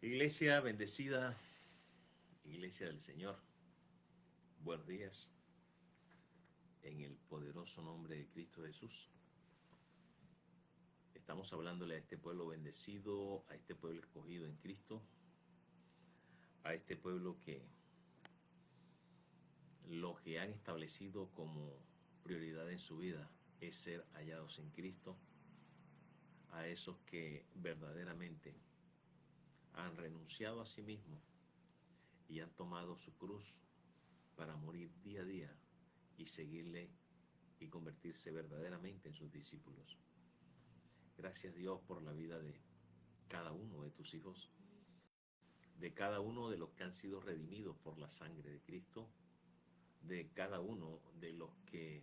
Iglesia bendecida, Iglesia del Señor, buenos días, en el poderoso nombre de Cristo Jesús. Estamos hablándole a este pueblo bendecido, a este pueblo escogido en Cristo, a este pueblo que lo que han establecido como prioridad en su vida es ser hallados en Cristo, a esos que verdaderamente han renunciado a sí mismos y han tomado su cruz para morir día a día y seguirle y convertirse verdaderamente en sus discípulos. Gracias Dios por la vida de cada uno de tus hijos, de cada uno de los que han sido redimidos por la sangre de Cristo, de cada uno de los que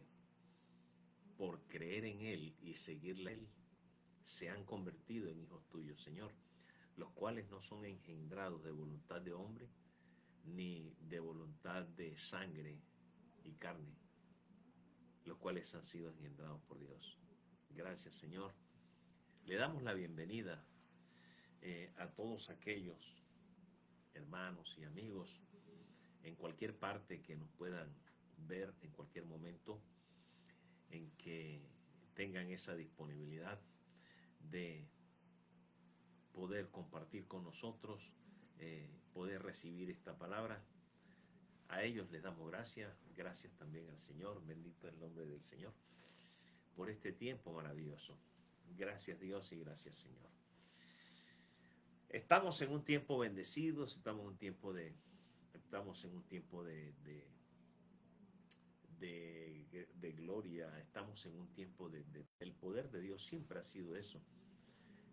por creer en Él y seguirle a Él se han convertido en hijos tuyos, Señor, los cuales no son engendrados de voluntad de hombre ni de voluntad de sangre y carne, los cuales han sido engendrados por Dios. Gracias, Señor. Le damos la bienvenida a todos aquellos hermanos y amigos en cualquier parte que nos puedan ver en cualquier momento, en que tengan esa disponibilidad de poder compartir con nosotros, poder recibir esta palabra. A ellos les damos gracias, gracias también al Señor, bendito el nombre del Señor, por este tiempo maravilloso. Gracias Dios y gracias Señor. Estamos en un tiempo bendecido, estamos en un tiempo de gloria, estamos en un tiempo el poder de Dios siempre ha sido eso.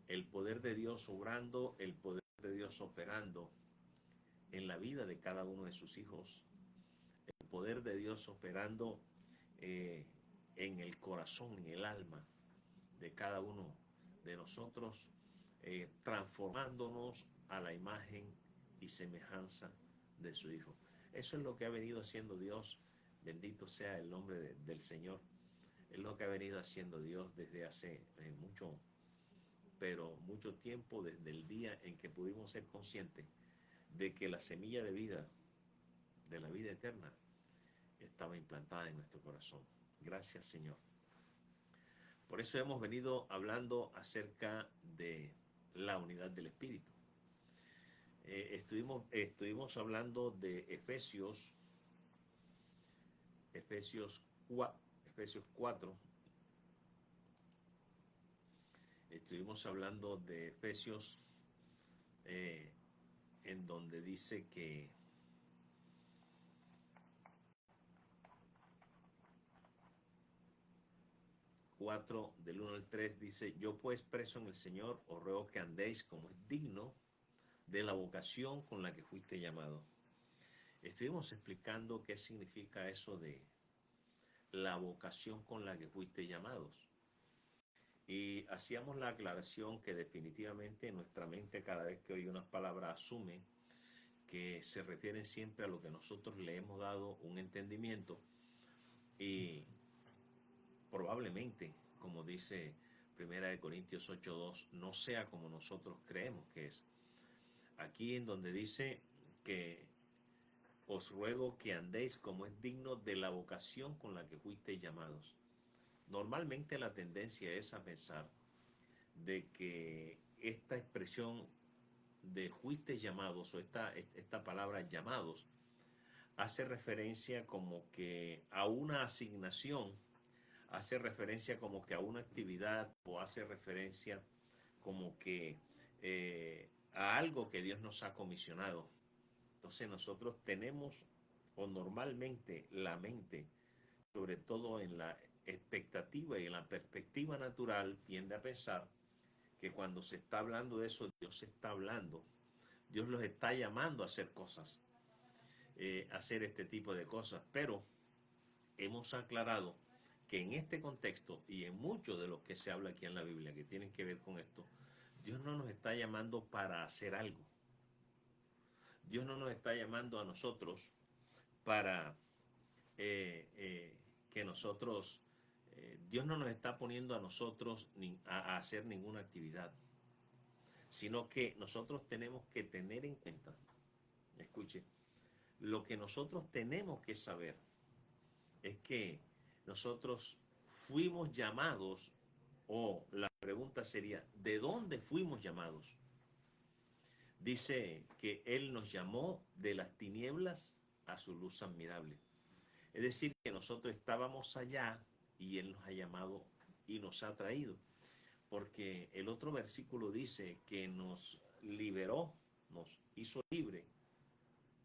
El poder de Dios obrando, el poder de Dios operando en la vida de cada uno de sus hijos, el poder de Dios operando en el corazón, en el alma de cada uno de nosotros, transformándonos a la imagen y semejanza de su Hijo. Eso es lo que ha venido haciendo Dios, bendito sea el nombre del Señor. Es lo que ha venido haciendo Dios desde hace mucho tiempo, desde el día en que pudimos ser conscientes de que la semilla de vida, de la vida eterna, estaba implantada en nuestro corazón. Gracias, Señor. Por eso hemos venido hablando acerca de la unidad del Espíritu. Estuvimos hablando de Efesios 4. Estuvimos hablando de Efesios en donde dice que del 1 al 3 dice: yo pues preso en el Señor os ruego que andéis como es digno de la vocación con la que fuiste llamado. Estuvimos explicando qué significa eso de la vocación con la que fuiste llamados. Y hacíamos la aclaración que definitivamente nuestra mente, cada vez que oye unas palabras, asume que se refieren siempre a lo que nosotros le hemos dado un entendimiento, y probablemente, como dice 1 Corintios 8:2, no sea como nosotros creemos que es. Aquí en donde dice que os ruego que andéis como es digno de la vocación con la que fuisteis llamados. Normalmente la tendencia es a pensar de que esta expresión de fuisteis llamados, o esta palabra llamados, hace referencia como que a una asignación, hace referencia como que a una actividad, o hace referencia como que a algo que Dios nos ha comisionado. Entonces nosotros tenemos, o normalmente la mente, sobre todo en la expectativa y en la perspectiva natural, tiende a pensar que cuando se está hablando de eso, Dios está hablando, Dios los está llamando a hacer cosas, a hacer este tipo de cosas. Pero hemos aclarado que en este contexto y en mucho de lo que se habla aquí en la Biblia que tienen que ver con esto, Dios no nos está llamando para hacer algo. Dios no nos está llamando a nosotros para que nosotros, Dios no nos está poniendo a nosotros a hacer ninguna actividad, sino que nosotros tenemos que tener en cuenta, escuche, lo que nosotros tenemos que saber es que nosotros fuimos llamados, o la pregunta sería, ¿de dónde fuimos llamados? Dice que Él nos llamó de las tinieblas a su luz admirable. Es decir, que nosotros estábamos allá y Él nos ha llamado y nos ha traído. Porque el otro versículo dice que nos liberó, nos hizo libre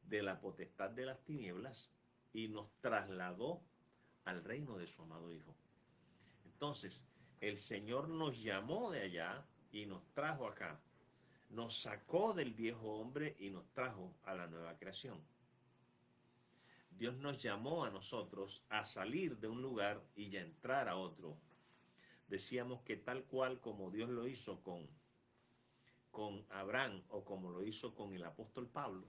de la potestad de las tinieblas y nos trasladó al reino de su amado Hijo. Entonces, el Señor nos llamó de allá y nos trajo acá. Nos sacó del viejo hombre y nos trajo a la nueva creación. Dios nos llamó a nosotros a salir de un lugar y ya entrar a otro. Decíamos que tal cual como Dios lo hizo con Abraham o como lo hizo con el apóstol Pablo,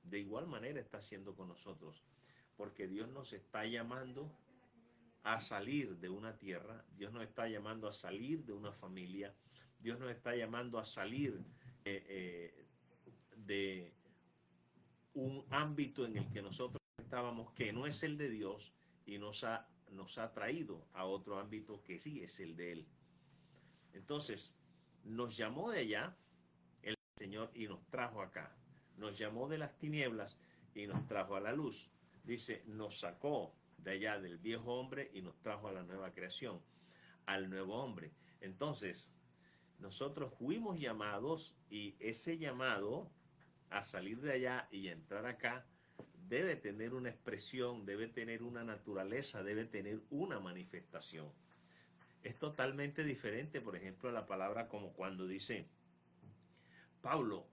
de igual manera está haciendo con nosotros. Porque Dios nos está llamando a salir de una tierra, Dios nos está llamando a salir de una familia, Dios nos está llamando a salir de un ámbito en el que nosotros estábamos que no es el de Dios y nos ha traído a otro ámbito que sí es el de Él. Entonces, nos llamó de allá el Señor y nos trajo acá. Nos llamó de las tinieblas y nos trajo a la luz. Dice, nos sacó de allá del viejo hombre y nos trajo a la nueva creación, al nuevo hombre. Entonces, nosotros fuimos llamados y ese llamado a salir de allá y a entrar acá debe tener una expresión, debe tener una naturaleza, debe tener una manifestación. Es totalmente diferente, por ejemplo, a la palabra como cuando dice Pablo,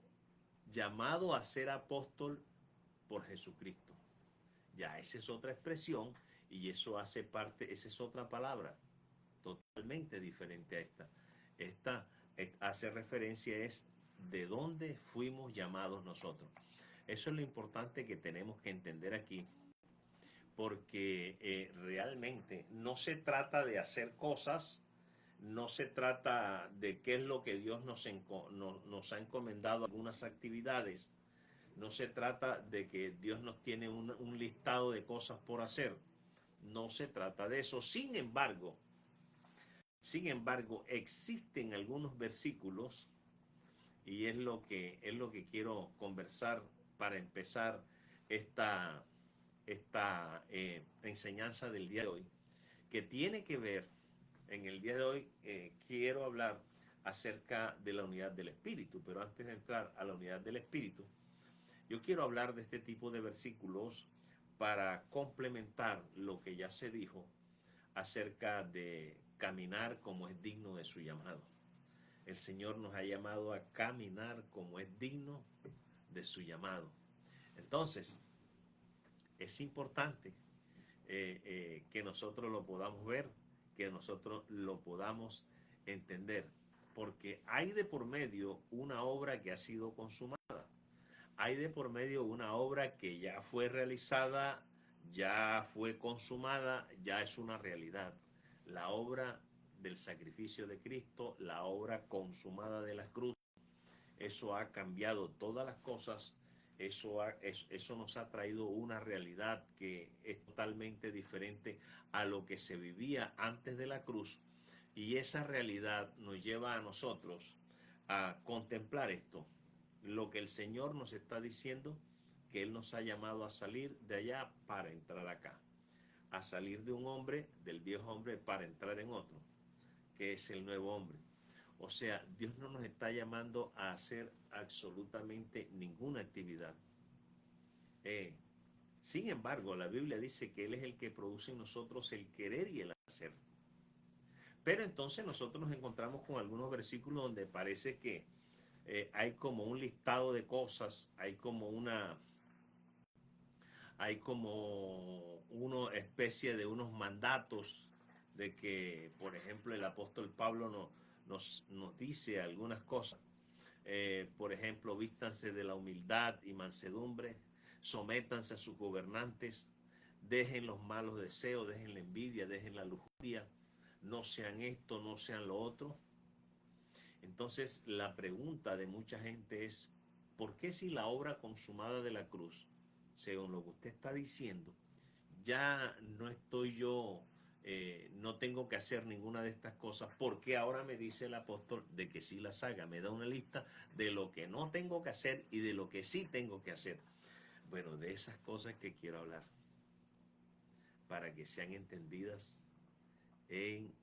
llamado a ser apóstol por Jesucristo. Ya, esa es otra expresión y eso hace parte, esa es otra palabra totalmente diferente a esta. Esta hace referencia es de dónde fuimos llamados nosotros. Eso es lo importante que tenemos que entender aquí, porque realmente no se trata de hacer cosas, no se trata de qué es lo que Dios nos ha encomendado algunas actividades, no se trata de que Dios nos tiene un listado de cosas por hacer, no se trata de eso. Sin embargo, existen algunos versículos y es lo que quiero conversar para empezar esta enseñanza del día de hoy, que tiene que ver, en el día de hoy quiero hablar acerca de la unidad del Espíritu, pero antes de entrar a la unidad del Espíritu, yo quiero hablar de este tipo de versículos para complementar lo que ya se dijo acerca de caminar como es digno de su llamado. El Señor nos ha llamado a caminar como es digno de su llamado. Entonces, es importante que nosotros lo podamos ver, que nosotros lo podamos entender, porque hay de por medio una obra que ha sido consumada. Hay de por medio una obra que ya fue realizada, ya fue consumada, ya es una realidad. La obra del sacrificio de Cristo, la obra consumada de la cruz, eso ha cambiado todas las cosas, eso nos ha traído una realidad que es totalmente diferente a lo que se vivía antes de la cruz, y esa realidad nos lleva a nosotros a contemplar esto, lo que el Señor nos está diciendo, que Él nos ha llamado a salir de allá para entrar acá, a salir de un hombre, del viejo hombre, para entrar en otro, que es el nuevo hombre. O sea, Dios no nos está llamando a hacer absolutamente ninguna actividad. Sin embargo, la Biblia dice que Él es el que produce en nosotros el querer y el hacer. Pero entonces nosotros nos encontramos con algunos versículos donde parece que hay como un listado de cosas, hay como una especie de unos mandatos de que, por ejemplo, el apóstol Pablo nos dice algunas cosas. Por ejemplo, vístanse de la humildad y mansedumbre, sométanse a sus gobernantes, dejen los malos deseos, dejen la envidia, dejen la lujuria, no sean esto, no sean lo otro. Entonces la pregunta de mucha gente es, ¿por qué si la obra consumada de la cruz, según lo que usted está diciendo, ya no estoy yo, no tengo que hacer ninguna de estas cosas? ¿Por qué ahora me dice el apóstol de que sí las haga? Me da una lista de lo que no tengo que hacer y de lo que sí tengo que hacer. Bueno, de esas cosas que quiero hablar, para que sean entendidas en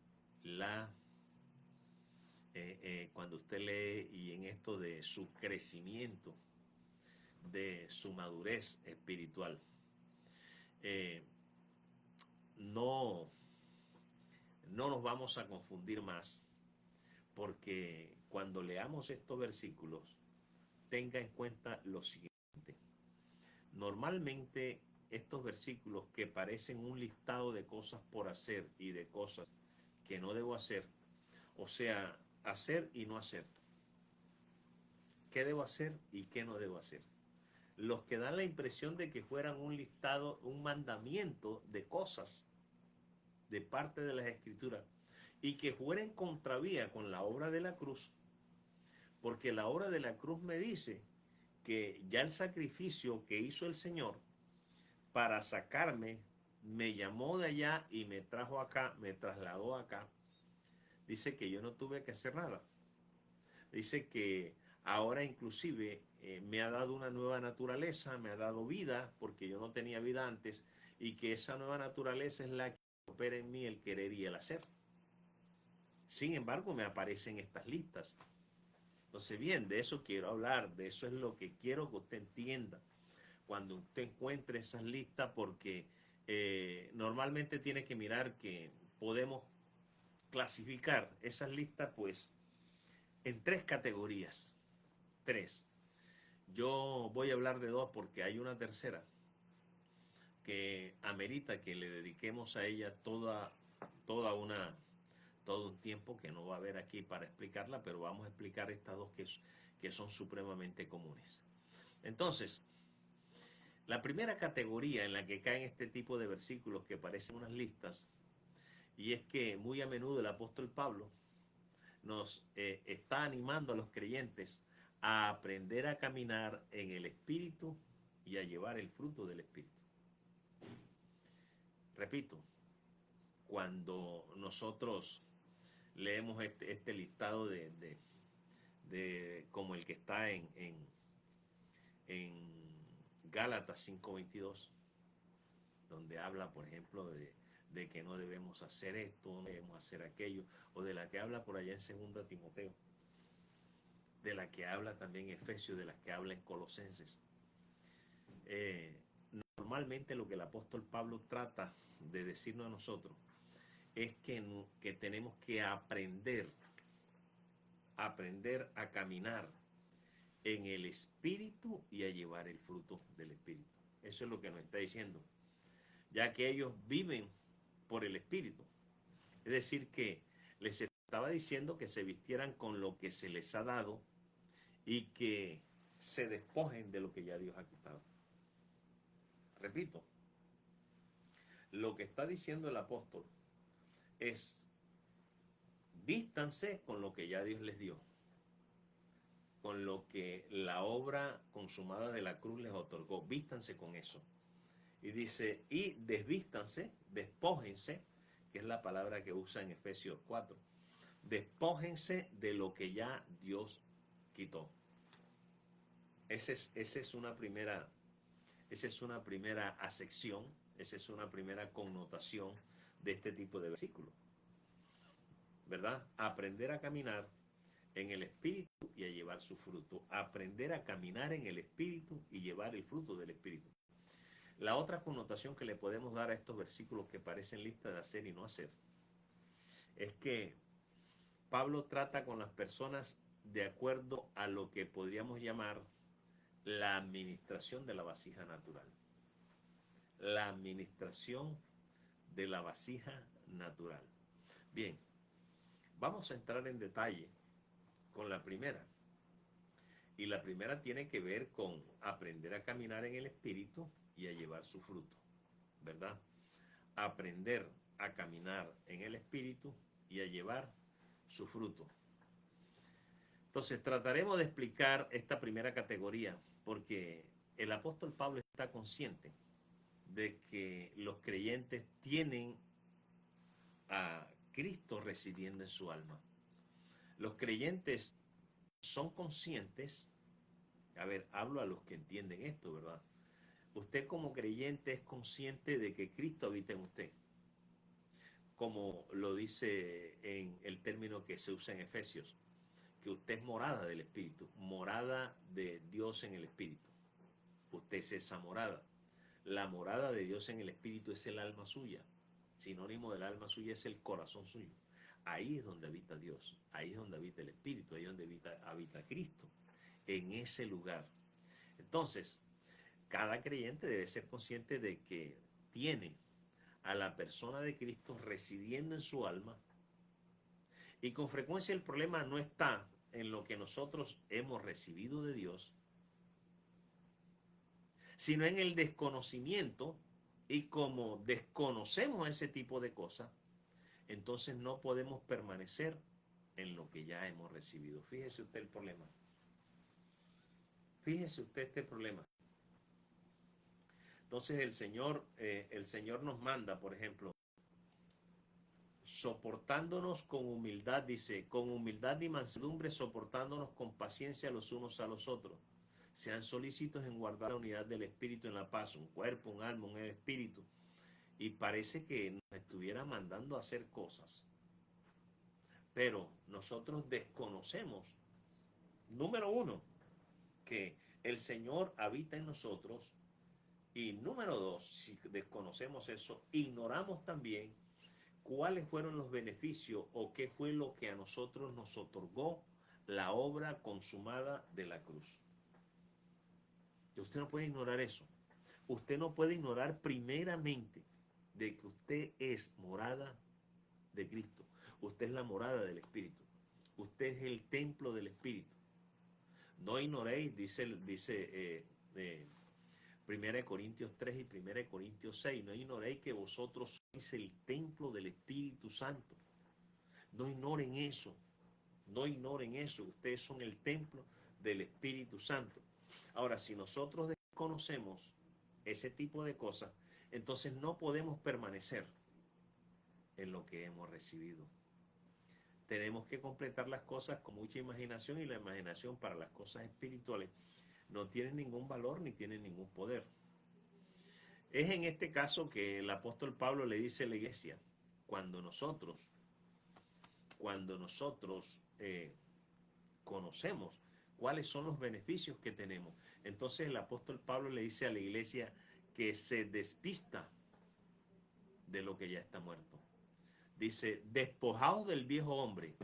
la cuando usted lee y en esto de su crecimiento, de su madurez espiritual. Eh, no, no nos vamos a confundir más, porque cuando leamos estos versículos, tenga en cuenta lo siguiente. Normalmente estos versículos que parecen un listado de cosas por hacer y de cosas que no debo hacer, o sea, hacer y no hacer, qué debo hacer y qué no debo hacer, los que dan la impresión de que fueran un listado, un mandamiento de cosas de parte de las escrituras y que fueran contravía con la obra de la cruz, porque la obra de la cruz me dice que ya el sacrificio que hizo el Señor para sacarme, me llamó de allá y me trajo acá, me trasladó acá, dice que yo no tuve que hacer nada. Dice que ahora inclusive me ha dado una nueva naturaleza, me ha dado vida, porque yo no tenía vida antes, y que esa nueva naturaleza es la que opera en mí el querer y el hacer. Sin embargo, me aparecen estas listas. Entonces, bien, de eso quiero hablar, de eso es lo que quiero que usted entienda. Cuando usted encuentre esas listas, porque normalmente tiene que mirar que podemos clasificar esas listas pues en tres categorías. Tres. Yo voy a hablar de dos porque hay una tercera que amerita que le dediquemos a ella todo un tiempo que no va a haber aquí para explicarla, pero vamos a explicar estas dos que son supremamente comunes. Entonces, la primera categoría en la que caen este tipo de versículos que parecen unas listas, y es que muy a menudo el apóstol Pablo nos está animando a los creyentes a aprender a caminar en el Espíritu y a llevar el fruto del Espíritu. Repito, cuando nosotros leemos este listado de como el que está en Gálatas 5:22, donde habla, por ejemplo, de que no debemos hacer esto, no debemos hacer aquello, o de la que habla por allá en 2 Timoteo, de la que habla también Efesios, de las que habla en Colosenses. Normalmente lo que el apóstol Pablo trata de decirnos a nosotros es que tenemos que aprender a caminar en el Espíritu y a llevar el fruto del Espíritu. Eso es lo que nos está diciendo, ya que ellos viven por el Espíritu. Es decir, que les estaba diciendo que se vistieran con lo que se les ha dado y que se despojen de lo que ya Dios ha quitado. Repito, lo que está diciendo el apóstol es: vístanse con lo que ya Dios les dio, con lo que la obra consumada de la cruz les otorgó. Vístanse con eso. Y dice, y desvístanse, despójense, que es la palabra que usa en Efesios 4. Despójense de lo que ya Dios quitó. Esa es una primera acepción, esa es una primera connotación de este tipo de versículo, ¿verdad? Aprender a caminar en el Espíritu y a llevar su fruto. Aprender a caminar en el Espíritu y llevar el fruto del Espíritu. La otra connotación que le podemos dar a estos versículos que parecen lista de hacer y no hacer es que Pablo trata con las personas de acuerdo a lo que podríamos llamar la administración de la vasija natural. La administración de la vasija natural. Bien, vamos a entrar en detalle con la primera. Y la primera tiene que ver con aprender a caminar en el Espíritu y a llevar su fruto, ¿verdad? Aprender a caminar en el Espíritu y a llevar su fruto. Entonces trataremos de explicar esta primera categoría porque el apóstol Pablo está consciente de que los creyentes tienen a Cristo residiendo en su alma. Los creyentes son conscientes, a ver, hablo a los que entienden esto, ¿verdad? Usted como creyente es consciente de que Cristo habita en usted, como lo dice en el término que se usa en Efesios, que usted es morada del Espíritu, morada de Dios en el Espíritu. Usted es esa morada. La morada de Dios en el Espíritu es el alma suya. Sinónimo del alma suya es el corazón suyo. Ahí es donde habita Dios, ahí es donde habita el Espíritu, ahí es donde habita Cristo, en ese lugar. Entonces, cada creyente debe ser consciente de que tiene a la persona de Cristo residiendo en su alma, y con frecuencia el problema no está en lo que nosotros hemos recibido de Dios, sino en el desconocimiento, y como desconocemos ese tipo de cosas, entonces no podemos permanecer en lo que ya hemos recibido. Fíjese usted el problema. Fíjese usted este problema. Entonces el Señor nos manda, por ejemplo, soportándonos con humildad, dice, con humildad y mansedumbre, soportándonos con paciencia los unos a los otros. Sean solícitos en guardar la unidad del Espíritu en la paz, un cuerpo, un alma, un espíritu. Y parece que nos estuviera mandando a hacer cosas. Pero nosotros desconocemos, número uno, que el Señor habita en nosotros. Y número dos, si desconocemos eso, ignoramos también cuáles fueron los beneficios o qué fue lo que a nosotros nos otorgó la obra consumada de la cruz. Y usted no puede ignorar eso. Usted no puede ignorar primeramente de que usted es morada de Cristo. Usted es la morada del Espíritu. Usted es el templo del Espíritu. No ignoréis, dice 1 Corintios 3 y 1 Corintios 6, no ignoréis que vosotros sois el templo del Espíritu Santo. No ignoren eso, no ignoren eso. Ustedes son el templo del Espíritu Santo. Ahora, si nosotros desconocemos ese tipo de cosas, entonces no podemos permanecer en lo que hemos recibido. Tenemos que completar las cosas con mucha imaginación, y la imaginación para las cosas espirituales no tiene ningún valor ni tiene ningún poder. Es en este caso que el apóstol Pablo le dice a la iglesia, cuando nosotros conocemos cuáles son los beneficios que tenemos, entonces el apóstol Pablo le dice a la iglesia que se despista de lo que ya está muerto. Dice, despojaos del viejo hombre.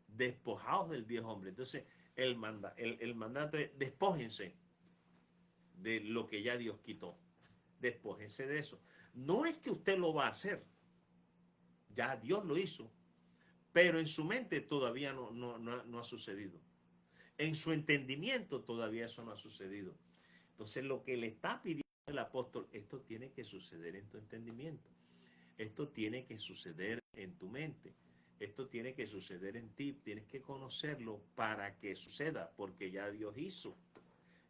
Despojaos del viejo hombre. Entonces, el mandato es, despójense de lo que ya Dios quitó. Despójense de eso. No es que usted lo va a hacer. Ya Dios lo hizo. Pero en su mente todavía no ha sucedido. En su entendimiento todavía eso no ha sucedido. Entonces, lo que le está pidiendo el apóstol, esto tiene que suceder en tu entendimiento. Esto tiene que suceder en tu mente. Esto tiene que suceder en ti. Tienes que conocerlo para que suceda, porque ya Dios hizo.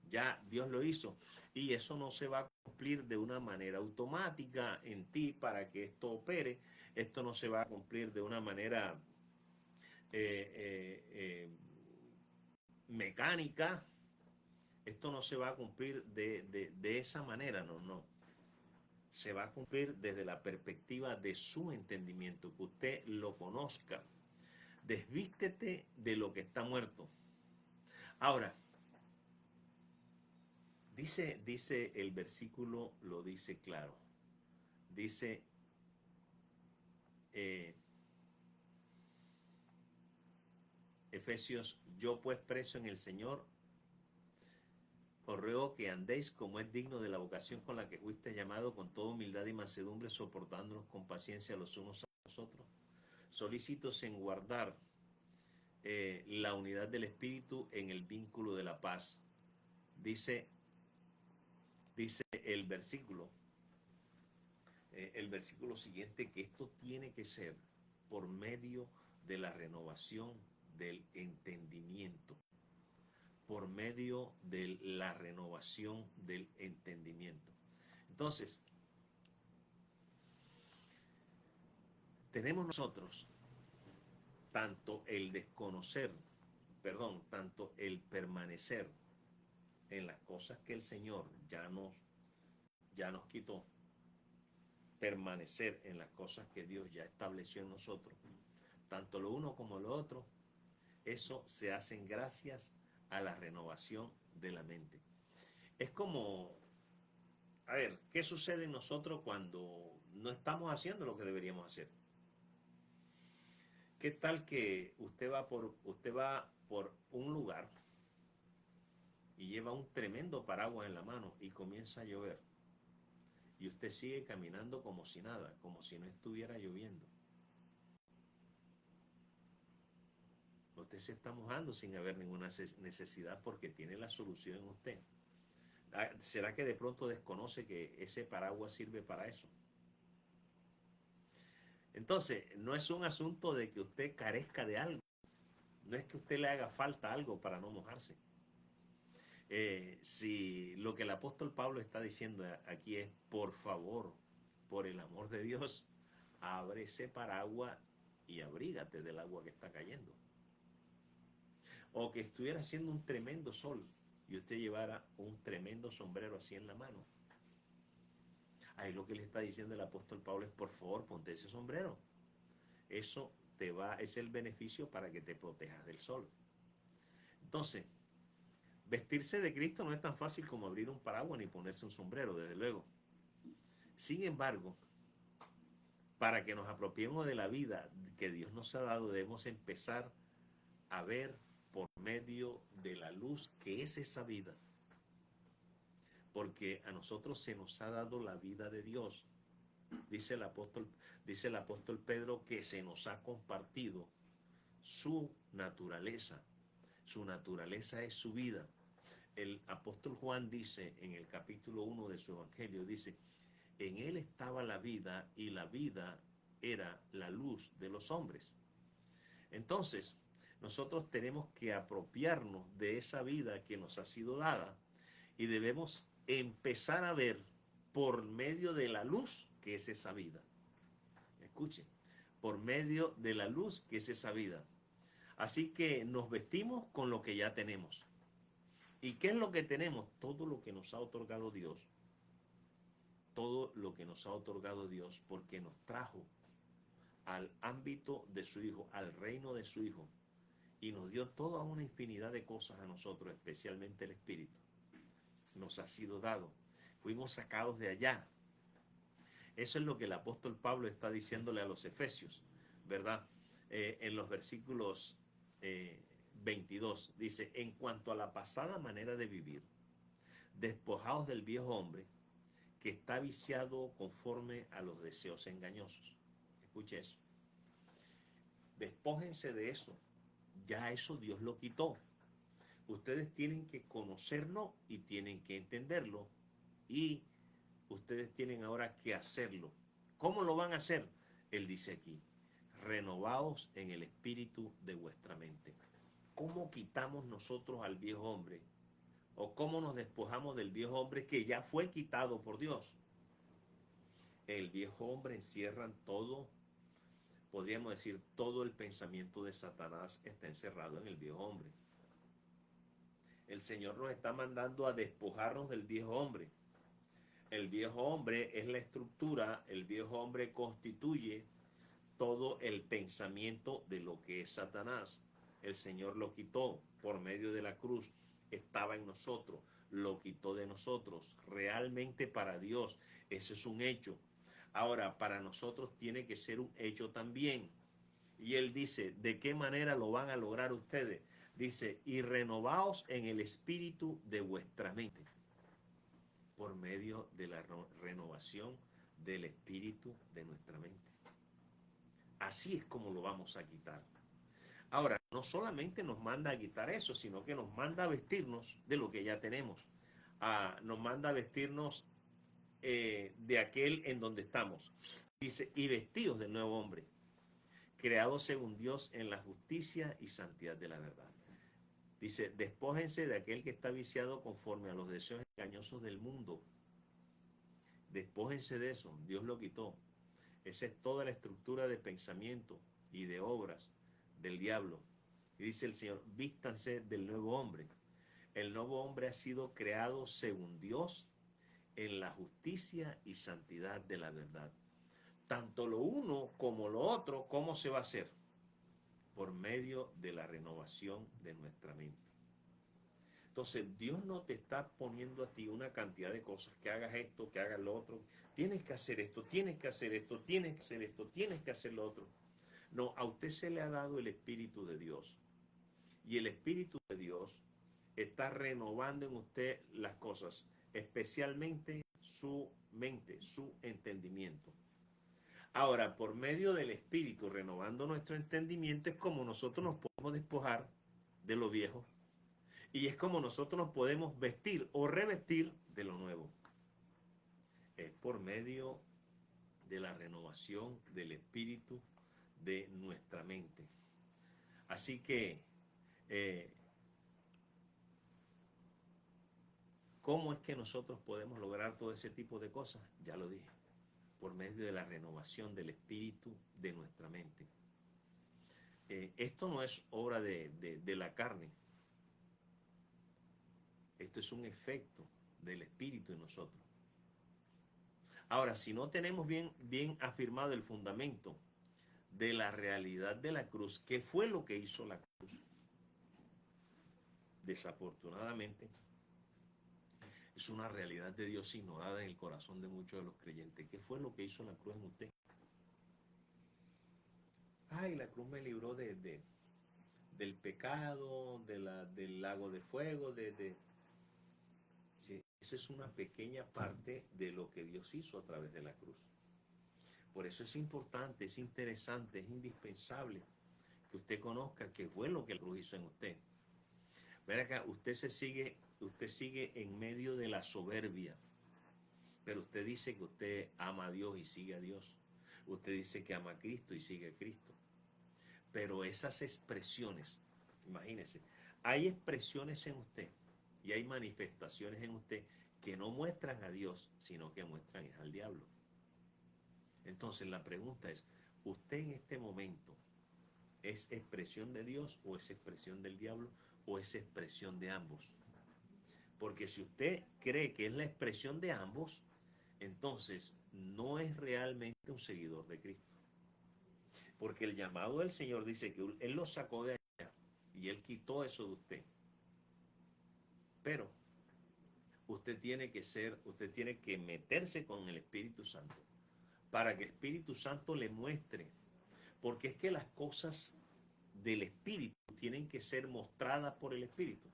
Ya Dios lo hizo. Y eso no se va a cumplir de una manera automática en ti para que esto opere. Esto no se va a cumplir de una manera mecánica. Esto no se va a cumplir de esa manera, no. Se va a cumplir desde la perspectiva de su entendimiento, que usted lo conozca. Desvístete de lo que está muerto. Ahora, dice el versículo, lo dice claro. Dice, Efesios, yo pues preso en el Señor, os ruego que andéis como es digno de la vocación con la que fuiste llamado, con toda humildad y mansedumbre, soportándonos con paciencia los unos a los otros, solícitos en guardar la unidad del Espíritu en el vínculo de la paz. Dice el versículo siguiente, que esto tiene que ser por medio de la renovación del entendimiento, por medio de la renovación del entendimiento. Entonces, tenemos nosotros tanto el desconocer, tanto el permanecer en las cosas que el Señor ya nos quitó, permanecer en las cosas que Dios ya estableció en nosotros, tanto lo uno como lo otro, eso se hace gracias a la renovación de la mente. Es como, a ver, ¿qué sucede en nosotros cuando no estamos haciendo lo que deberíamos hacer? ¿Qué tal que usted va por un lugar y lleva un tremendo paraguas en la mano y comienza a llover? Y usted sigue caminando como si nada, como si no estuviera lloviendo. Usted se está mojando sin haber ninguna necesidad porque tiene la solución en usted. ¿Será que de pronto desconoce que ese paraguas sirve para eso? Entonces, no es un asunto de que usted carezca de algo. No es que a usted le haga falta algo para no mojarse. Si lo que el apóstol Pablo está diciendo aquí es, por favor, por el amor de Dios, abre ese paraguas y abrígate del agua que está cayendo. O que estuviera haciendo un tremendo sol y usted llevara un tremendo sombrero así en la mano. Ahí lo que le está diciendo el apóstol Pablo es, por favor, ponte ese sombrero. Eso es el beneficio para que te protejas del sol. Entonces, vestirse de Cristo no es tan fácil como abrir un paraguas ni ponerse un sombrero, desde luego. Sin embargo, para que nos apropiemos de la vida que Dios nos ha dado, debemos empezar a ver por medio de la luz que es esa vida. Porque a nosotros se nos ha dado la vida de Dios. Dice el apóstol Pedro que se nos ha compartido su naturaleza. Su naturaleza es su vida. El apóstol Juan dice en el capítulo 1 de su evangelio, dice, en él estaba la vida y la vida era la luz de los hombres. Entonces, nosotros tenemos que apropiarnos de esa vida que nos ha sido dada y debemos empezar a ver por medio de la luz que es esa vida. Escuchen, por medio de la luz que es esa vida. Así que nos vestimos con lo que ya tenemos. ¿Y qué es lo que tenemos? Todo lo que nos ha otorgado Dios. Todo lo que nos ha otorgado Dios porque nos trajo al ámbito de su Hijo, al reino de su Hijo. Y nos dio toda una infinidad de cosas a nosotros, especialmente el Espíritu. Nos ha sido dado. Fuimos sacados de allá. Eso es lo que el apóstol Pablo está diciéndole a los efesios, ¿verdad? En los versículos 22 dice, en cuanto a la pasada manera de vivir, despojados del viejo hombre que está viciado conforme a los deseos engañosos. Escuche eso. Despójense de eso. Ya eso Dios lo quitó. Ustedes tienen que conocerlo y tienen que entenderlo y ustedes tienen ahora que hacerlo. ¿Cómo lo van a hacer? Él dice aquí, renovaos en el espíritu de vuestra mente. ¿Cómo quitamos nosotros al viejo hombre? ¿O cómo nos despojamos del viejo hombre que ya fue quitado por Dios? El viejo hombre encierra todo, podríamos decir, todo el pensamiento de Satanás está encerrado en el viejo hombre. El Señor nos está mandando a despojarnos del viejo hombre. El viejo hombre es la estructura, el viejo hombre constituye todo el pensamiento de lo que es Satanás. El Señor lo quitó por medio de la cruz, estaba en nosotros, lo quitó de nosotros, realmente para Dios, eso es un hecho. Ahora, para nosotros tiene que ser un hecho también. Y Él dice, ¿de qué manera lo van a lograr ustedes? Dice, y renovaos en el espíritu de vuestra mente, por medio de la renovación del espíritu de nuestra mente. Así es como lo vamos a quitar. Ahora, no solamente nos manda a quitar eso, sino que nos manda a vestirnos de lo que ya tenemos. Nos manda a vestirnos de aquel en donde estamos. Dice, y vestidos del nuevo hombre, creados según Dios en la justicia y santidad de la verdad. Dice, despójense de aquel que está viciado conforme a los deseos engañosos del mundo. Despójense de eso, Dios lo quitó. Esa es toda la estructura de pensamiento y de obras del diablo. Y dice el Señor, vístanse del nuevo hombre. El nuevo hombre ha sido creado según Dios en la justicia y santidad de la verdad. Tanto lo uno como lo otro, ¿cómo se va a hacer? Por medio de la renovación de nuestra mente. Entonces, Dios no te está poniendo a ti una cantidad de cosas, que hagas esto, que hagas lo otro. Tienes que hacer esto, tienes que hacer esto, tienes que hacer esto, tienes que hacer lo otro. No, a usted se le ha dado el Espíritu de Dios. Y el Espíritu de Dios está renovando en usted las cosas, especialmente su mente, su entendimiento. Ahora, por medio del Espíritu renovando nuestro entendimiento es como nosotros nos podemos despojar de lo viejo y es como nosotros nos podemos vestir o revestir de lo nuevo. Es por medio de la renovación del Espíritu de nuestra mente. Así que, ¿cómo es que nosotros podemos lograr todo ese tipo de cosas? Ya lo dije, por medio de la renovación del Espíritu de nuestra mente. Esto no es obra de la carne. Esto es un efecto del Espíritu en nosotros. Ahora, si no tenemos bien afirmado el fundamento de la realidad de la cruz, ¿qué fue lo que hizo la cruz? Desafortunadamente, es una realidad de Dios ignorada en el corazón de muchos de los creyentes. ¿Qué fue lo que hizo la cruz en usted? Ay, la cruz me libró del pecado, del lago de fuego, Sí, esa es una pequeña parte de lo que Dios hizo a través de la cruz. Por eso es importante, es interesante, es indispensable que usted conozca qué fue lo que la cruz hizo en usted. Ven acá, usted sigue en medio de la soberbia, pero usted dice que usted ama a Dios y sigue a Dios. Usted dice que ama a Cristo y sigue a Cristo. Pero esas expresiones, imagínese, hay expresiones en usted y hay manifestaciones en usted que no muestran a Dios, sino que muestran al diablo. Entonces la pregunta es, ¿usted en este momento es expresión de Dios o es expresión del diablo o es expresión de ambos? Porque si usted cree que es la expresión de ambos, entonces no es realmente un seguidor de Cristo. Porque el llamado del Señor dice que Él lo sacó de allá y Él quitó eso de usted. Pero usted tiene que meterse con el Espíritu Santo para que el Espíritu Santo le muestre. Porque es que las cosas del Espíritu tienen que ser mostradas por el Espíritu.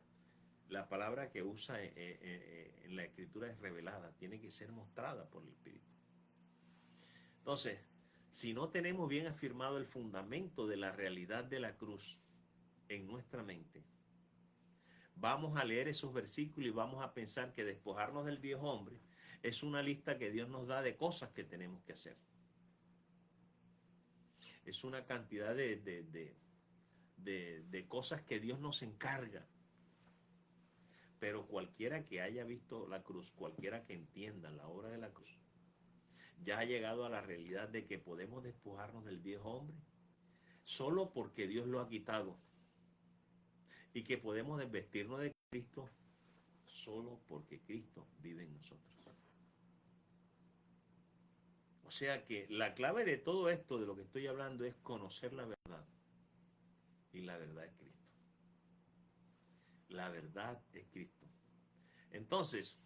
La palabra que usa en la Escritura es revelada, tiene que ser mostrada por el Espíritu. Entonces, si no tenemos bien afirmado el fundamento de la realidad de la cruz en nuestra mente, vamos a leer esos versículos y vamos a pensar que despojarnos del viejo hombre es una lista que Dios nos da de cosas que tenemos que hacer. Es una cantidad de cosas que Dios nos encarga. Pero cualquiera que haya visto la cruz, cualquiera que entienda la obra de la cruz, ya ha llegado a la realidad de que podemos despojarnos del viejo hombre solo porque Dios lo ha quitado y que podemos desvestirnos de Cristo solo porque Cristo vive en nosotros. O sea que la clave de todo esto, de lo que estoy hablando, es conocer la verdad. Y la verdad es Cristo. La verdad es Cristo. Entonces,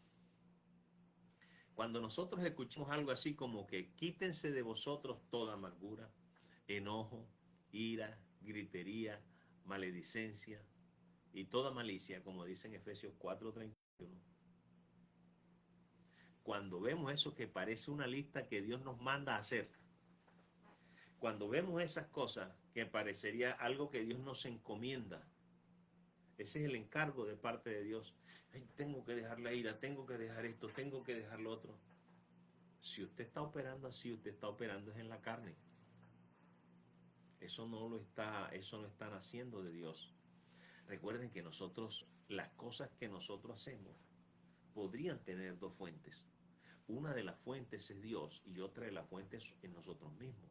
cuando nosotros escuchamos algo así como que quítense de vosotros toda amargura, enojo, ira, gritería, maledicencia y toda malicia, como dice en Efesios 4:31. Cuando vemos eso que parece una lista que Dios nos manda a hacer, cuando vemos esas cosas que parecería algo que Dios nos encomienda, ese es el encargo de parte de Dios. Ay, tengo que dejar la ira, tengo que dejar esto, tengo que dejar lo otro. Si usted está operando así, usted está operando es en la carne. Eso no está naciendo de Dios. Recuerden que nosotros, las cosas que nosotros hacemos, podrían tener dos fuentes. Una de las fuentes es Dios y otra de las fuentes es nosotros mismos.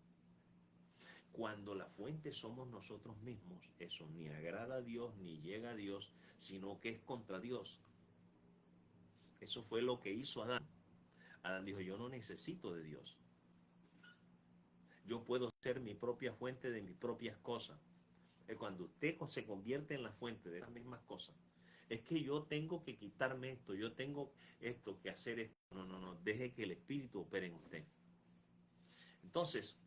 Cuando la fuente somos nosotros mismos, eso ni agrada a Dios ni llega a Dios, sino que es contra Dios. Eso fue lo que hizo Adán. Adán dijo, yo no necesito de Dios. Yo puedo ser mi propia fuente de mis propias cosas. Cuando usted se convierte en la fuente de esas mismas cosas, es que yo tengo que quitarme esto, yo tengo esto que hacer esto. No, no, no, deje que el Espíritu opere en usted. Entonces,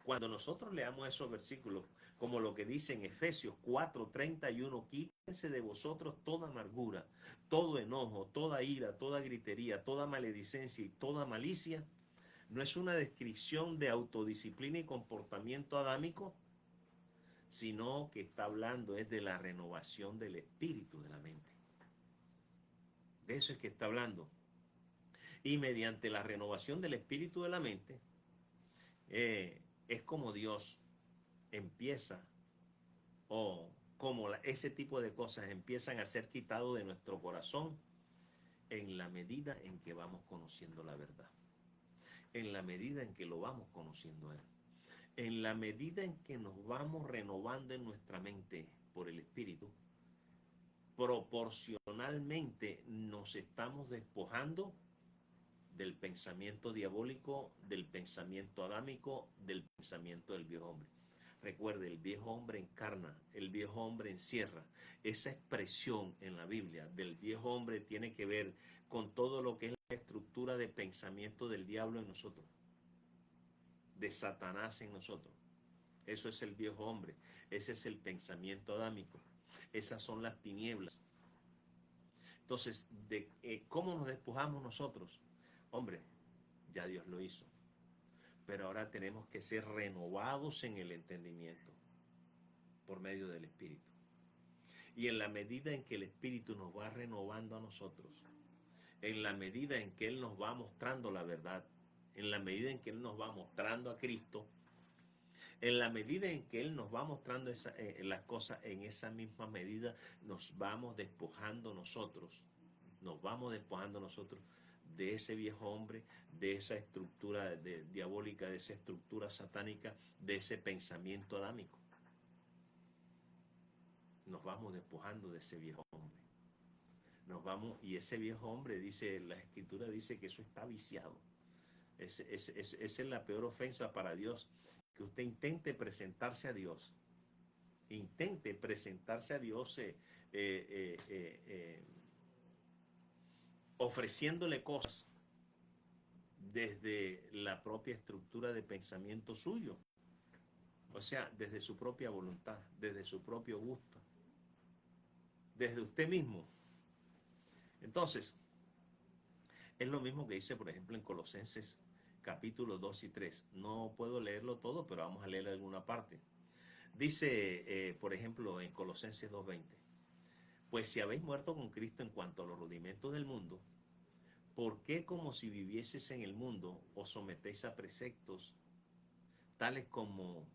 cuando nosotros leamos esos versículos, como lo que dice en Efesios 4:31, quítense de vosotros toda amargura, todo enojo, toda ira, toda gritería, toda maledicencia y toda malicia, no es una descripción de autodisciplina y comportamiento adámico, sino que está hablando es de la renovación del espíritu de la mente. De eso es que está hablando. Y mediante la renovación del espíritu de la mente, es como Dios empieza, o como ese tipo de cosas empiezan a ser quitados de nuestro corazón en la medida en que vamos conociendo la verdad, en la medida en que lo vamos conociendo a Él, en la medida en que nos vamos renovando en nuestra mente por el Espíritu, proporcionalmente nos estamos despojando del pensamiento diabólico, del pensamiento adámico, del pensamiento del viejo hombre. Recuerde, el viejo hombre encarna, el viejo hombre encierra. Esa expresión en la Biblia del viejo hombre tiene que ver con todo lo que es la estructura de pensamiento del diablo en nosotros, de Satanás en nosotros. Eso es el viejo hombre, ese es el pensamiento adámico, esas son las tinieblas. Entonces, ¿cómo nos despojamos nosotros? Hombre, ya Dios lo hizo. Pero ahora tenemos que ser renovados en el entendimiento por medio del Espíritu. Y en la medida en que el Espíritu nos va renovando a nosotros, en la medida en que Él nos va mostrando la verdad, en la medida en que Él nos va mostrando a Cristo, en la medida en que Él nos va mostrando las cosas, en esa misma medida nos vamos despojando nosotros de ese viejo hombre, de esa estructura diabólica, de esa estructura satánica, de ese pensamiento adámico. Nos vamos despojando de ese viejo hombre. Y ese viejo hombre, dice, la Escritura dice que eso está viciado. Esa es la peor ofensa para Dios, que usted intente presentarse a Dios. Intente presentarse a Dios ofreciéndole cosas desde la propia estructura de pensamiento suyo, o sea, desde su propia voluntad, desde su propio gusto, desde usted mismo. Entonces, es lo mismo que dice, por ejemplo, en Colosenses capítulos 2 y 3. No puedo leerlo todo, pero vamos a leer alguna parte. Dice, por ejemplo, en Colosenses 2:20, pues si habéis muerto con Cristo en cuanto a los rudimentos del mundo, ¿por qué como si vivieses en el mundo os sometéis a preceptos tales como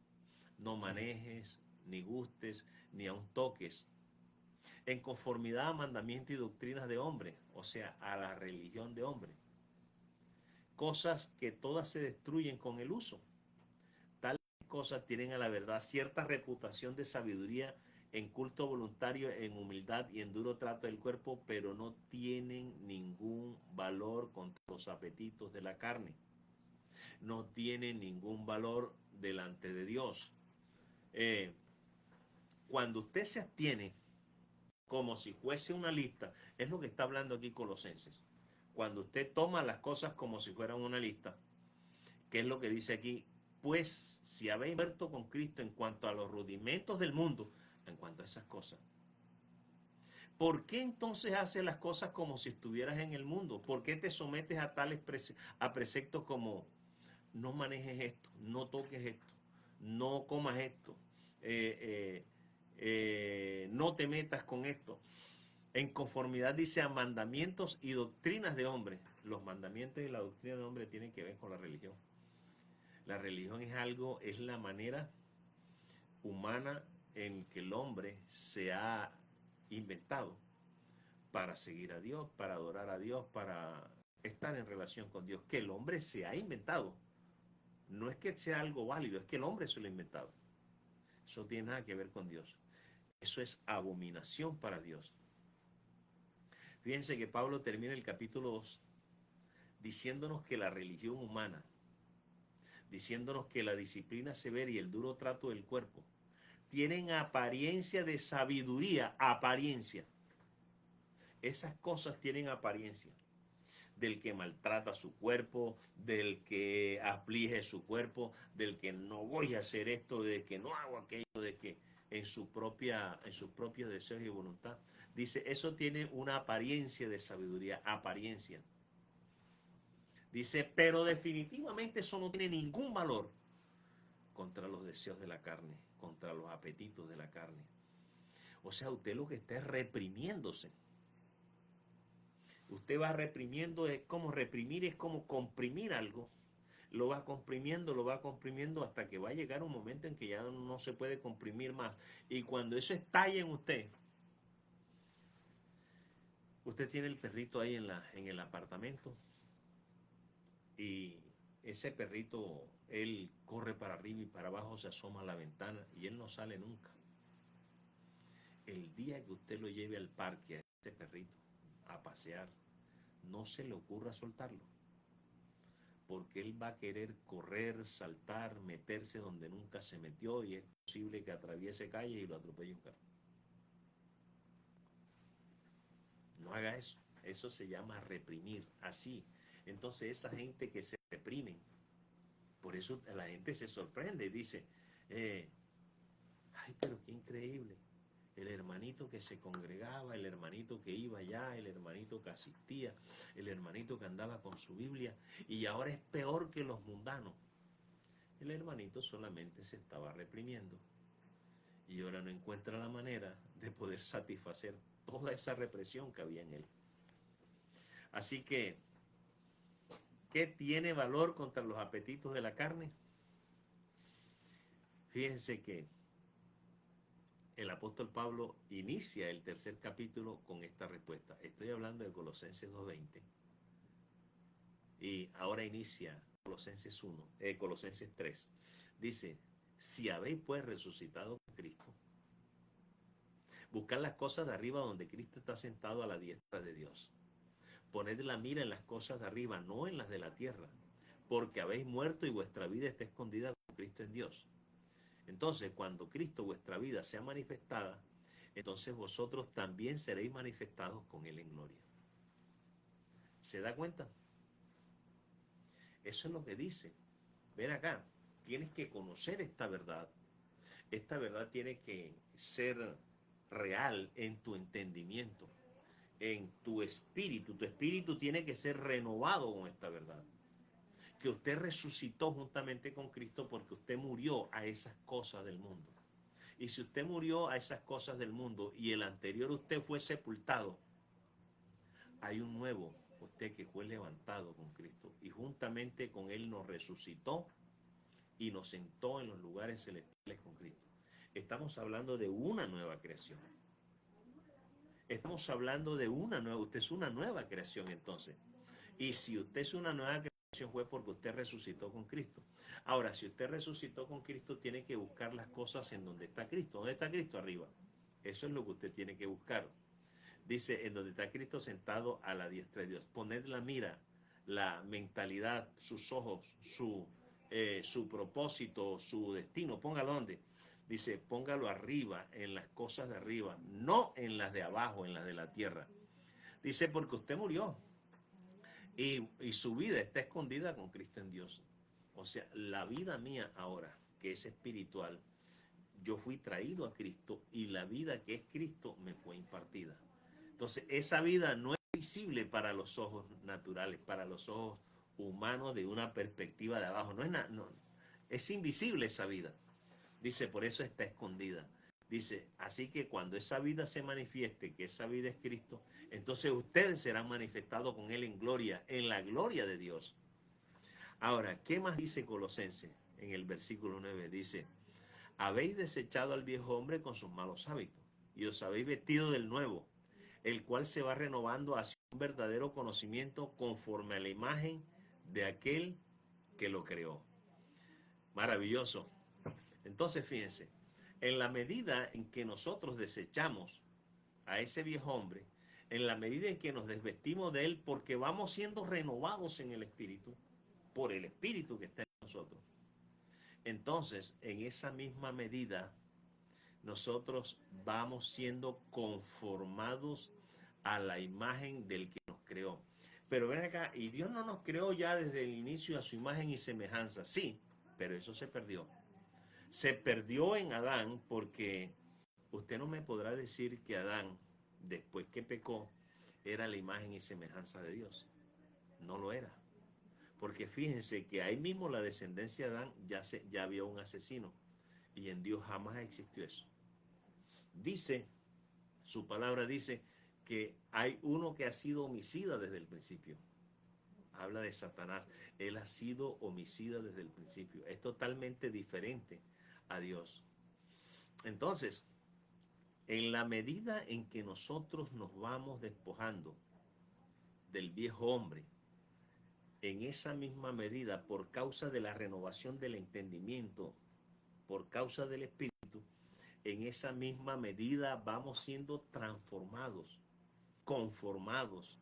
no manejes, ni gustes, ni aun toques, en conformidad a mandamientos y doctrinas de hombre, o sea, a la religión de hombre? Cosas que todas se destruyen con el uso. Tales cosas tienen a la verdad cierta reputación de sabiduría en culto voluntario, en humildad y en duro trato del cuerpo, pero no tienen ningún valor contra los apetitos de la carne. No tienen ningún valor delante de Dios. Cuando usted se abstiene como si fuese una lista, es lo que está hablando aquí Colosenses. Cuando usted toma las cosas como si fueran una lista, ¿qué es lo que dice aquí? Pues si habéis muerto con Cristo en cuanto a los rudimentos del mundo, en cuanto a esas cosas, ¿por qué entonces haces las cosas como si estuvieras en el mundo? ¿Por qué te sometes a tales preceptos como no manejes esto, no toques esto, no comas esto, no te metas con esto? En conformidad, dice, a mandamientos y doctrinas de hombres. Los mandamientos y la doctrina de hombre tienen que ver con la religión. La religión es la manera humana en que el hombre se ha inventado para seguir a Dios, para adorar a Dios, para estar en relación con Dios, que el hombre se ha inventado. No es que sea algo válido, es que el hombre se lo ha inventado. Eso no tiene nada que ver con Dios. Eso es abominación para Dios. Fíjense que Pablo termina el capítulo 2 diciéndonos que la religión humana, diciéndonos que la disciplina severa y el duro trato del cuerpo tienen apariencia de sabiduría, apariencia. Esas cosas tienen apariencia. Del que maltrata su cuerpo, del que aflige su cuerpo, del que no voy a hacer esto, del que no hago aquello, de que en sus propios deseos y voluntad. Dice, eso tiene una apariencia de sabiduría, apariencia. Dice, pero definitivamente eso no tiene ningún valor contra los deseos de la carne, contra los apetitos de la carne. O sea, usted lo que está es reprimiéndose. Usted va reprimiendo, es como reprimir, es como comprimir algo. Lo va comprimiendo hasta que va a llegar un momento en que ya no se puede comprimir más. Y cuando eso estalla en usted, usted tiene el perrito ahí en el apartamento y ese perrito, él corre para arriba y para abajo, se asoma a la ventana y él no sale nunca. El día que usted lo lleve al parque a ese perrito a pasear, no se le ocurra soltarlo, porque él va a querer correr, saltar, meterse donde nunca se metió y es posible que atraviese calle y lo atropelle un carro. No haga eso. Eso se llama reprimir. Así. Entonces esa gente que se reprimen, por eso la gente se sorprende y dice, ay, pero qué increíble. El hermanito que se congregaba, el hermanito que iba allá, el hermanito que asistía, el hermanito que andaba con su Biblia y ahora es peor que los mundanos. El hermanito solamente se estaba reprimiendo y ahora no encuentra la manera de poder satisfacer toda esa represión que había en él. Así que, ¿qué tiene valor contra los apetitos de la carne? Fíjense que el apóstol Pablo inicia el tercer capítulo con esta respuesta. Estoy hablando de Colosenses 2:20 y ahora inicia Colosenses 3. Dice, si habéis pues resucitado con Cristo, buscad las cosas de arriba donde Cristo está sentado a la diestra de Dios. Poned la mira en las cosas de arriba, no en las de la tierra, porque habéis muerto y vuestra vida está escondida con Cristo en Dios. Entonces, cuando Cristo, vuestra vida, sea manifestada, entonces vosotros también seréis manifestados con Él en gloria. ¿Se da cuenta? Eso es lo que dice. Ven acá, tienes que conocer esta verdad. Esta verdad tiene que ser real en tu entendimiento, en tu espíritu. Tu espíritu tiene que ser renovado con esta verdad. Que usted resucitó juntamente con Cristo porque usted murió a esas cosas del mundo. Y si usted murió a esas cosas del mundo y el anterior usted fue sepultado, hay un nuevo usted que fue levantado con Cristo y juntamente con Él nos resucitó y nos sentó en los lugares celestiales con Cristo. Estamos hablando de una nueva creación. Estamos hablando de usted es una nueva creación entonces. Y si usted es una nueva creación fue porque usted resucitó con Cristo. Ahora, si usted resucitó con Cristo, tiene que buscar las cosas en donde está Cristo. ¿Dónde está Cristo? Arriba. Eso es lo que usted tiene que buscar. Dice, en donde está Cristo sentado a la diestra de Dios. Poned la mira, la mentalidad, sus ojos, su propósito, su destino. Póngalo ¿dónde? Dice, póngalo arriba, en las cosas de arriba, no en las de abajo, en las de la tierra. Dice, porque usted murió y su vida está escondida con Cristo en Dios. O sea, la vida mía ahora, que es espiritual, yo fui traído a Cristo y la vida que es Cristo me fue impartida. Entonces, esa vida no es visible para los ojos naturales, para los ojos humanos de una perspectiva de abajo. Es invisible esa vida. Dice, por eso está escondida. Dice, así que cuando esa vida se manifieste, que esa vida es Cristo, entonces ustedes serán manifestados con Él en gloria, en la gloria de Dios. Ahora, ¿qué más dice Colosenses en el versículo 9? Dice, Habéis desechado al viejo hombre con sus malos hábitos y os habéis vestido del nuevo, el cual se va renovando hacia un verdadero conocimiento conforme a la imagen de aquel que lo creó. Maravilloso. Entonces, fíjense, en la medida en que nosotros desechamos a ese viejo hombre, en la medida en que nos desvestimos de él, porque vamos siendo renovados en el espíritu, por el espíritu que está en nosotros, entonces, en esa misma medida, nosotros vamos siendo conformados a la imagen del que nos creó. Pero ven acá, y Dios no nos creó ya desde el inicio a su imagen y semejanza. Sí, pero eso se perdió. Se perdió en Adán porque usted no me podrá decir que Adán, después que pecó, era la imagen y semejanza de Dios. No lo era. Porque fíjense que ahí mismo la descendencia de Adán ya había un asesino. Y en Dios jamás existió eso. Dice, su palabra dice que hay uno que ha sido homicida desde el principio. Habla de Satanás. Él ha sido homicida desde el principio. Es totalmente diferente a Dios. Entonces, en la medida en que nosotros nos vamos despojando del viejo hombre, en esa misma medida, por causa de la renovación del entendimiento, por causa del Espíritu, en esa misma medida vamos siendo transformados, conformados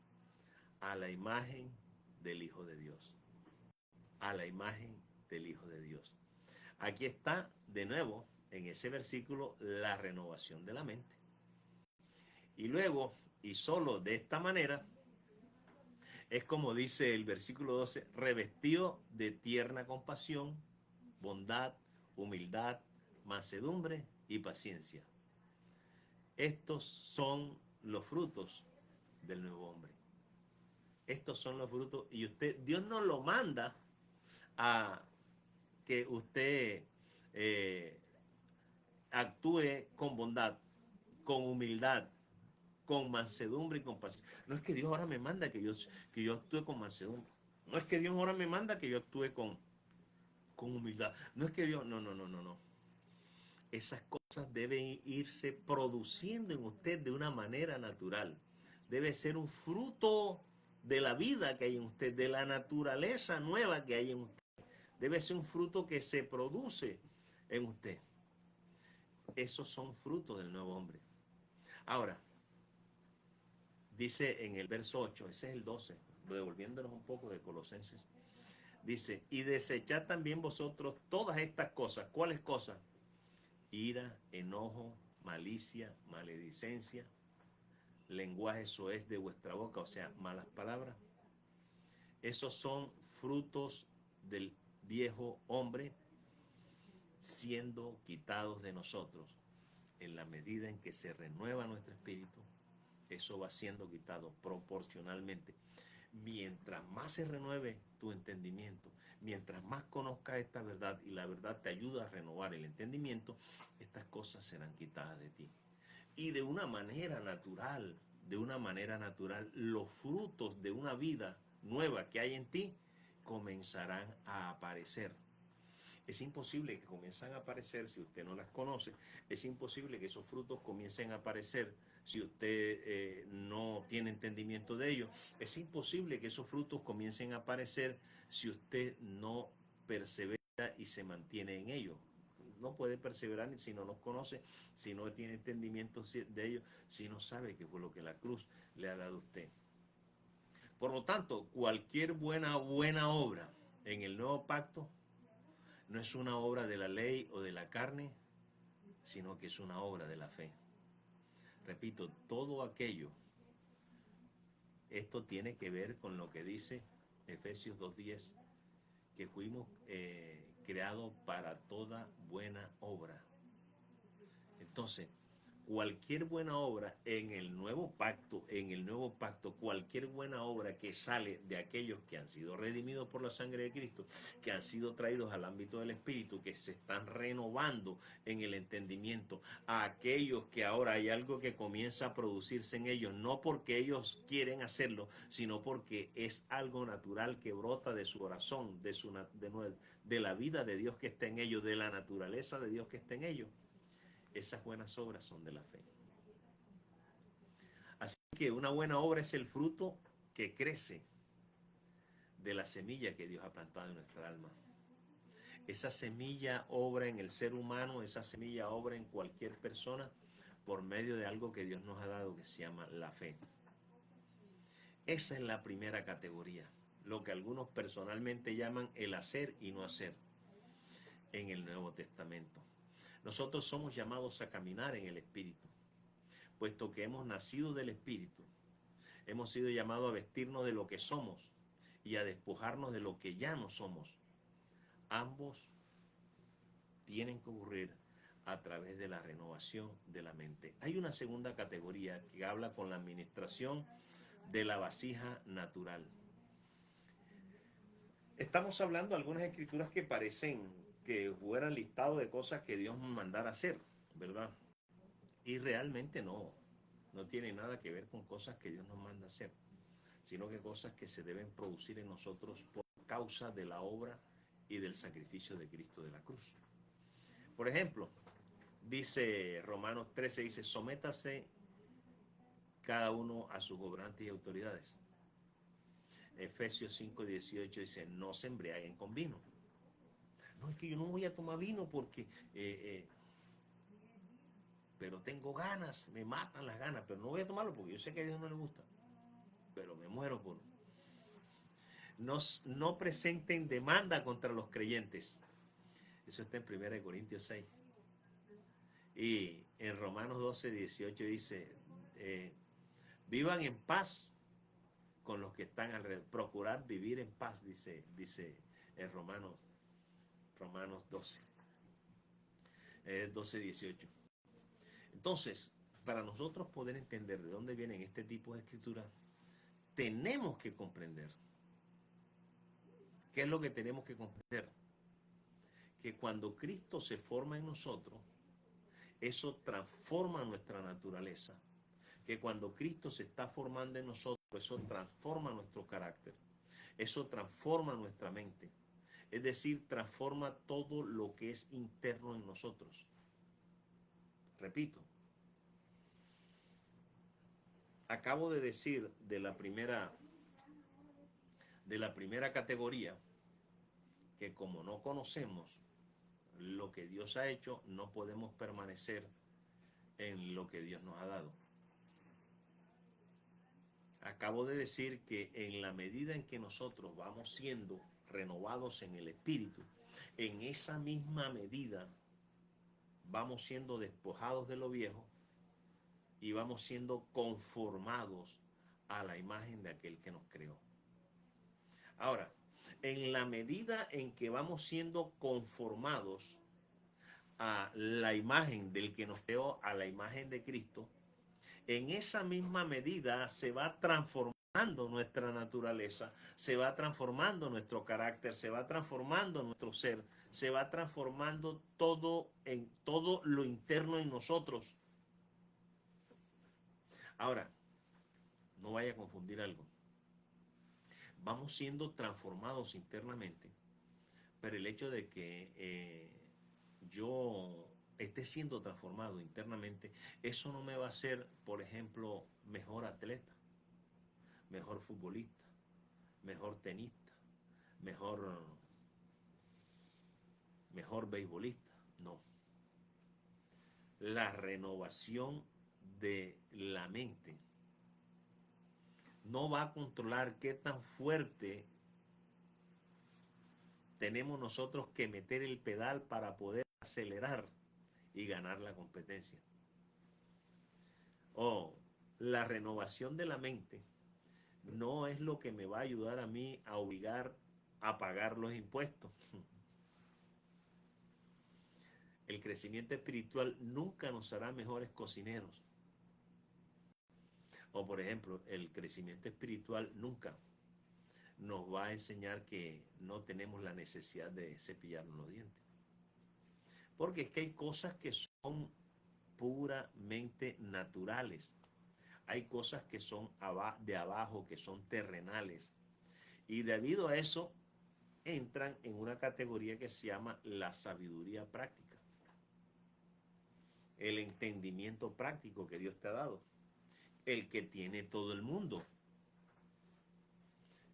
a la imagen del Hijo de Dios. A la imagen del Hijo de Dios. Aquí está de nuevo en ese versículo la renovación de la mente. Y luego, y solo de esta manera, es como dice el versículo 12, revestido de tierna compasión, bondad, humildad, mansedumbre y paciencia. Estos son los frutos del nuevo hombre. Estos son los frutos y Dios nos lo manda a que usted actúe con bondad, con humildad, con mansedumbre y con paciencia. No es que Dios ahora me manda que yo actúe con mansedumbre. No es que Dios ahora me manda que yo actúe con humildad. No es que Dios, no. Esas cosas deben irse produciendo en usted de una manera natural. Debe ser un fruto de la vida que hay en usted, de la naturaleza nueva que hay en usted. Debe ser un fruto que se produce en usted. Esos son frutos del nuevo hombre. Ahora, dice en el verso 8, ese es el 12, devolviéndonos un poco de Colosenses, dice, y desechad también vosotros todas estas cosas. ¿Cuáles cosas? Ira, enojo, malicia, maledicencia, lenguaje soez de vuestra boca, o sea, malas palabras. Esos son frutos del viejo hombre siendo quitados de nosotros. En la medida en que se renueva nuestro espíritu, eso va siendo quitado proporcionalmente. Mientras más se renueve tu entendimiento, mientras más conozcas esta verdad y la verdad te ayuda a renovar el entendimiento, estas cosas serán quitadas de ti. Y de una manera natural, los frutos de una vida nueva que hay en ti comenzarán a aparecer. Es imposible que comiencen a aparecer si usted no las conoce. Es imposible que esos frutos comiencen a aparecer si usted no tiene entendimiento de ellos. Es imposible que esos frutos comiencen a aparecer si usted no persevera y se mantiene en ellos. No puede perseverar si no los conoce, si no tiene entendimiento de ellos, si no sabe qué fue lo que la cruz le ha dado a usted. Por lo tanto, cualquier buena obra en el nuevo pacto no es una obra de la ley o de la carne, sino que es una obra de la fe. Repito, todo aquello, esto tiene que ver con lo que dice Efesios 2:10, que fuimos creados para toda buena obra. Entonces, cualquier buena obra en el nuevo pacto, cualquier buena obra que sale de aquellos que han sido redimidos por la sangre de Cristo, que han sido traídos al ámbito del Espíritu, que se están renovando en el entendimiento, a aquellos que ahora hay algo que comienza a producirse en ellos, no porque ellos quieren hacerlo, sino porque es algo natural que brota de su corazón, de la vida de Dios que está en ellos, de la naturaleza de Dios que está en ellos. Esas buenas obras son de la fe. Así que una buena obra es el fruto que crece de la semilla que Dios ha plantado en nuestra alma. Esa semilla obra en el ser humano, esa semilla obra en cualquier persona por medio de algo que Dios nos ha dado que se llama la fe. Esa es la primera categoría, lo que algunos personalmente llaman el hacer y no hacer en el Nuevo Testamento. Nosotros somos llamados a caminar en el Espíritu, puesto que hemos nacido del Espíritu. Hemos sido llamados a vestirnos de lo que somos y a despojarnos de lo que ya no somos. Ambos tienen que ocurrir a través de la renovación de la mente. Hay una segunda categoría que habla con la administración de la vasija natural. Estamos hablando de algunas escrituras que parecen que fueran listado de cosas que Dios nos mandara hacer, ¿verdad? Y realmente no tiene nada que ver con cosas que Dios nos manda hacer, sino que cosas que se deben producir en nosotros por causa de la obra y del sacrificio de Cristo de la cruz. Por ejemplo, dice Romanos 13, dice, sométase cada uno a sus gobernantes y autoridades. Efesios 5, 18 dice, no se embriaguen con vino. No, es que yo no voy a tomar vino porque pero tengo ganas, me matan las ganas, pero no voy a tomarlo porque yo sé que a Dios no le gusta, pero me muero por... No presenten demanda contra los creyentes. Eso está en 1 Corintios 6. Y en Romanos 12, 18 dice, vivan en paz con los que están alrededor. Procurar vivir en paz, dice en Romanos 12, 12, 18. Entonces, para nosotros poder entender de dónde vienen este tipo de escrituras, tenemos que comprender. ¿Qué es lo que tenemos que comprender? Que cuando Cristo se forma en nosotros, eso transforma nuestra naturaleza. Que cuando Cristo se está formando en nosotros, eso transforma nuestro carácter. Eso transforma nuestra mente. Es decir, transforma todo lo que es interno en nosotros. Repito, acabo de decir de la primera categoría que como no conocemos lo que Dios ha hecho, no podemos permanecer en lo que Dios nos ha dado. Acabo de decir que en la medida en que nosotros vamos siendo renovados en el Espíritu, en esa misma medida vamos siendo despojados de lo viejo y vamos siendo conformados a la imagen de aquel que nos creó. Ahora, en la medida en que vamos siendo conformados a la imagen del que nos creó, a la imagen de Cristo, en esa misma medida se va transformando nuestra naturaleza, se va transformando nuestro carácter, se va transformando nuestro ser, se va transformando todo lo interno en nosotros. Ahora, no vaya a confundir algo. Vamos siendo transformados internamente, pero el hecho de que yo esté siendo transformado internamente, eso no me va a hacer, por ejemplo, mejor atleta, mejor futbolista, mejor tenista, mejor beisbolista. No. La renovación de la mente no va a controlar qué tan fuerte tenemos nosotros que meter el pedal para poder acelerar y ganar la competencia. La renovación de la mente no es lo que me va a ayudar a mí a obligar a pagar los impuestos. El crecimiento espiritual nunca nos hará mejores cocineros. O por ejemplo, el crecimiento espiritual nunca nos va a enseñar que no tenemos la necesidad de cepillarnos los dientes. Porque es que hay cosas que son puramente naturales. Hay cosas que son de abajo, que son terrenales. Y debido a eso, entran en una categoría que se llama la sabiduría práctica. El entendimiento práctico que Dios te ha dado. El que tiene todo el mundo.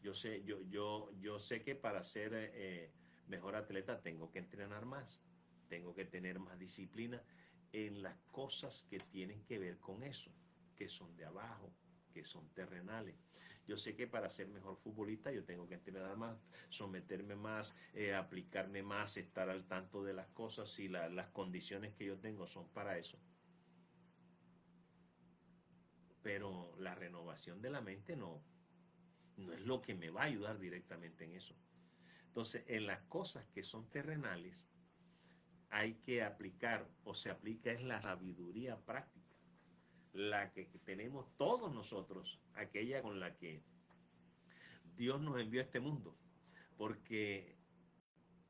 Yo sé que para ser mejor atleta tengo que entrenar más. Tengo que tener más disciplina en las cosas que tienen que ver con eso, que son de abajo, que son terrenales. Yo sé que para ser mejor futbolista yo tengo que entrenar más, someterme más, aplicarme más, estar al tanto de las cosas y las condiciones que yo tengo son para eso. Pero la renovación de la mente no es lo que me va a ayudar directamente en eso. Entonces, en las cosas que son terrenales, hay que aplicar, o se aplica es la sabiduría práctica, la que tenemos todos nosotros, aquella con la que Dios nos envió a este mundo, porque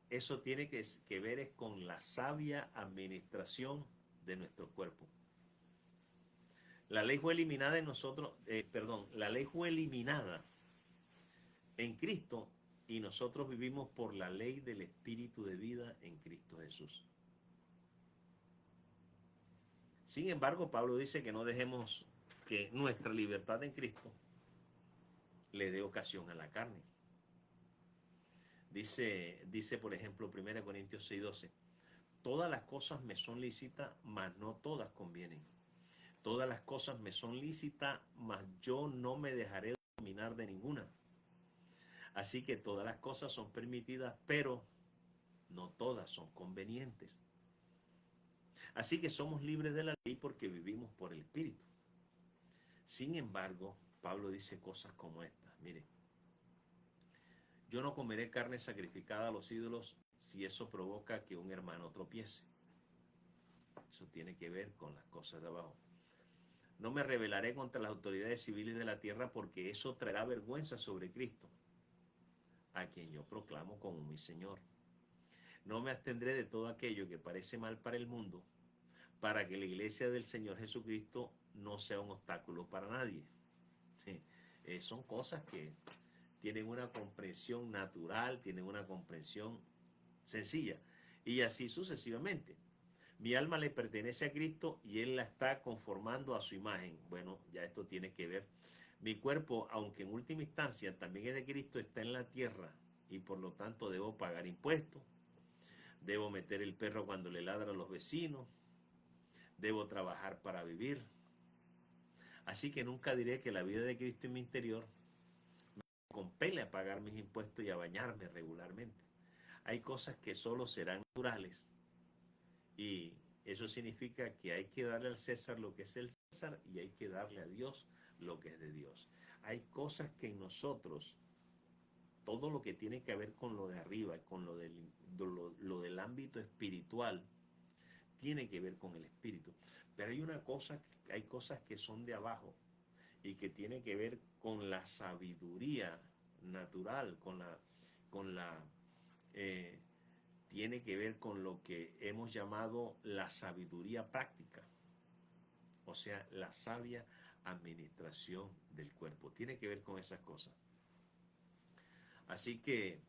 eso tiene que ver es con la sabia administración de nuestro cuerpo. La ley fue eliminada en nosotros, la ley fue eliminada en Cristo y nosotros vivimos por la ley del Espíritu de vida en Cristo Jesús. Sin embargo, Pablo dice que no dejemos que nuestra libertad en Cristo le dé ocasión a la carne. Dice por ejemplo, 1 Corintios 6:12, todas las cosas me son lícitas, mas no todas convienen. Todas las cosas me son lícitas, mas yo no me dejaré dominar de ninguna. Así que todas las cosas son permitidas, pero no todas son convenientes. Así que somos libres de la ley porque vivimos por el Espíritu. Sin embargo, Pablo dice cosas como estas. Mire, yo no comeré carne sacrificada a los ídolos si eso provoca que un hermano tropiece. Eso tiene que ver con las cosas de abajo. No me rebelaré contra las autoridades civiles de la tierra porque eso traerá vergüenza sobre Cristo, a quien yo proclamo como mi Señor. No me abstendré de todo aquello que parece mal para el mundo, para que la iglesia del Señor Jesucristo no sea un obstáculo para nadie. Son cosas que tienen una comprensión natural, tienen una comprensión sencilla, y así sucesivamente. Mi alma le pertenece a Cristo y Él la está conformando a su imagen. Bueno, ya esto tiene que ver. Mi cuerpo, aunque en última instancia también es de Cristo, está en la tierra y por lo tanto debo pagar impuestos, debo meter el perro cuando le ladra a los vecinos, debo trabajar para vivir. Así que nunca diré que la vida de Cristo en mi interior me compele a pagar mis impuestos y a bañarme regularmente. Hay cosas que solo serán naturales y eso significa que hay que darle al César lo que es el César y hay que darle a Dios lo que es de Dios. Hay cosas que en nosotros, todo lo que tiene que ver con lo de arriba, con lo del ámbito espiritual, tiene que ver con el espíritu. Pero hay cosas que son de abajo y que tiene que ver con la sabiduría natural, tiene que ver con lo que hemos llamado la sabiduría práctica, o sea, la sabia administración del cuerpo. Tiene que ver con esas cosas. Así que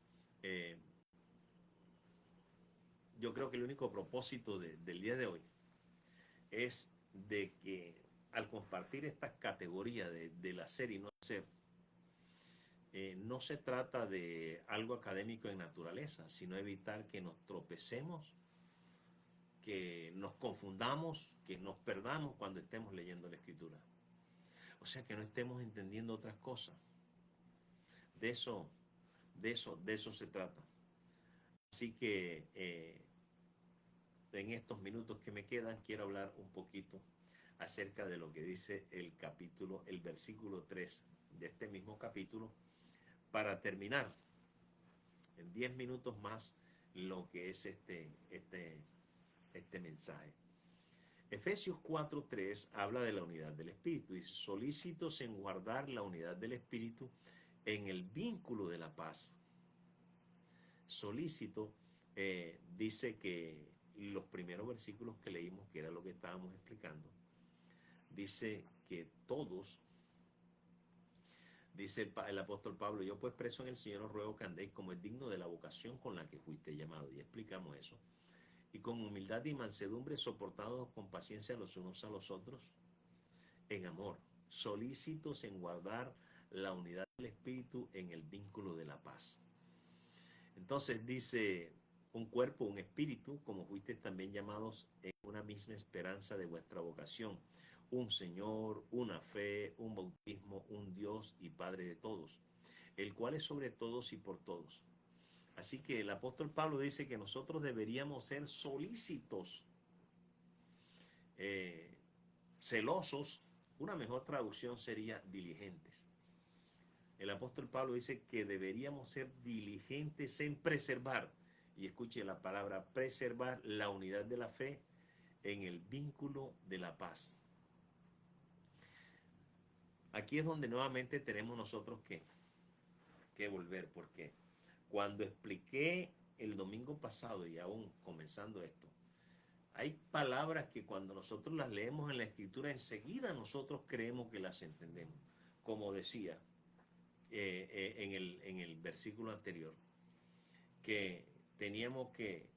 yo creo que el único propósito del día de hoy es de que al compartir estas categorías del hacer y no hacer, no se trata de algo académico en naturaleza, sino evitar que nos tropecemos, que nos confundamos, que nos perdamos cuando estemos leyendo la Escritura. O sea, que no estemos entendiendo otras cosas. De eso se trata. Así que en estos minutos que me quedan, quiero hablar un poquito acerca de lo que dice el versículo 3 de este mismo capítulo, para terminar en 10 minutos más lo que es este este mensaje. Efesios 4:3 habla de la unidad del Espíritu. Dice, solícitos en guardar la unidad del Espíritu en el vínculo de la paz. Solícito dice que los primeros versículos que leímos, que era lo que estábamos explicando, dice que todos, dice el apóstol Pablo, yo pues preso en el Señor os ruego que andéis como es digno de la vocación con la que fuiste llamado. Y explicamos eso. Y con humildad y mansedumbre soportados con paciencia los unos a los otros en amor, solícitos en guardar la unidad del Espíritu en el vínculo de la paz. Entonces dice, un cuerpo, un espíritu, como fuisteis también llamados en una misma esperanza de vuestra vocación, un Señor, una fe, un bautismo, un Dios y Padre de todos, el cual es sobre todos y por todos. Así que el apóstol Pablo dice que nosotros deberíamos ser solícitos, celosos. Una mejor traducción sería diligentes. El apóstol Pablo dice que deberíamos ser diligentes en preservar, y escuche la palabra preservar, la unidad de la fe en el vínculo de la paz. Aquí es donde nuevamente tenemos nosotros que volver, porque cuando expliqué el domingo pasado y aún comenzando esto, hay palabras que cuando nosotros las leemos en la escritura enseguida nosotros creemos que las entendemos. Como decía en el versículo anterior, que teníamos que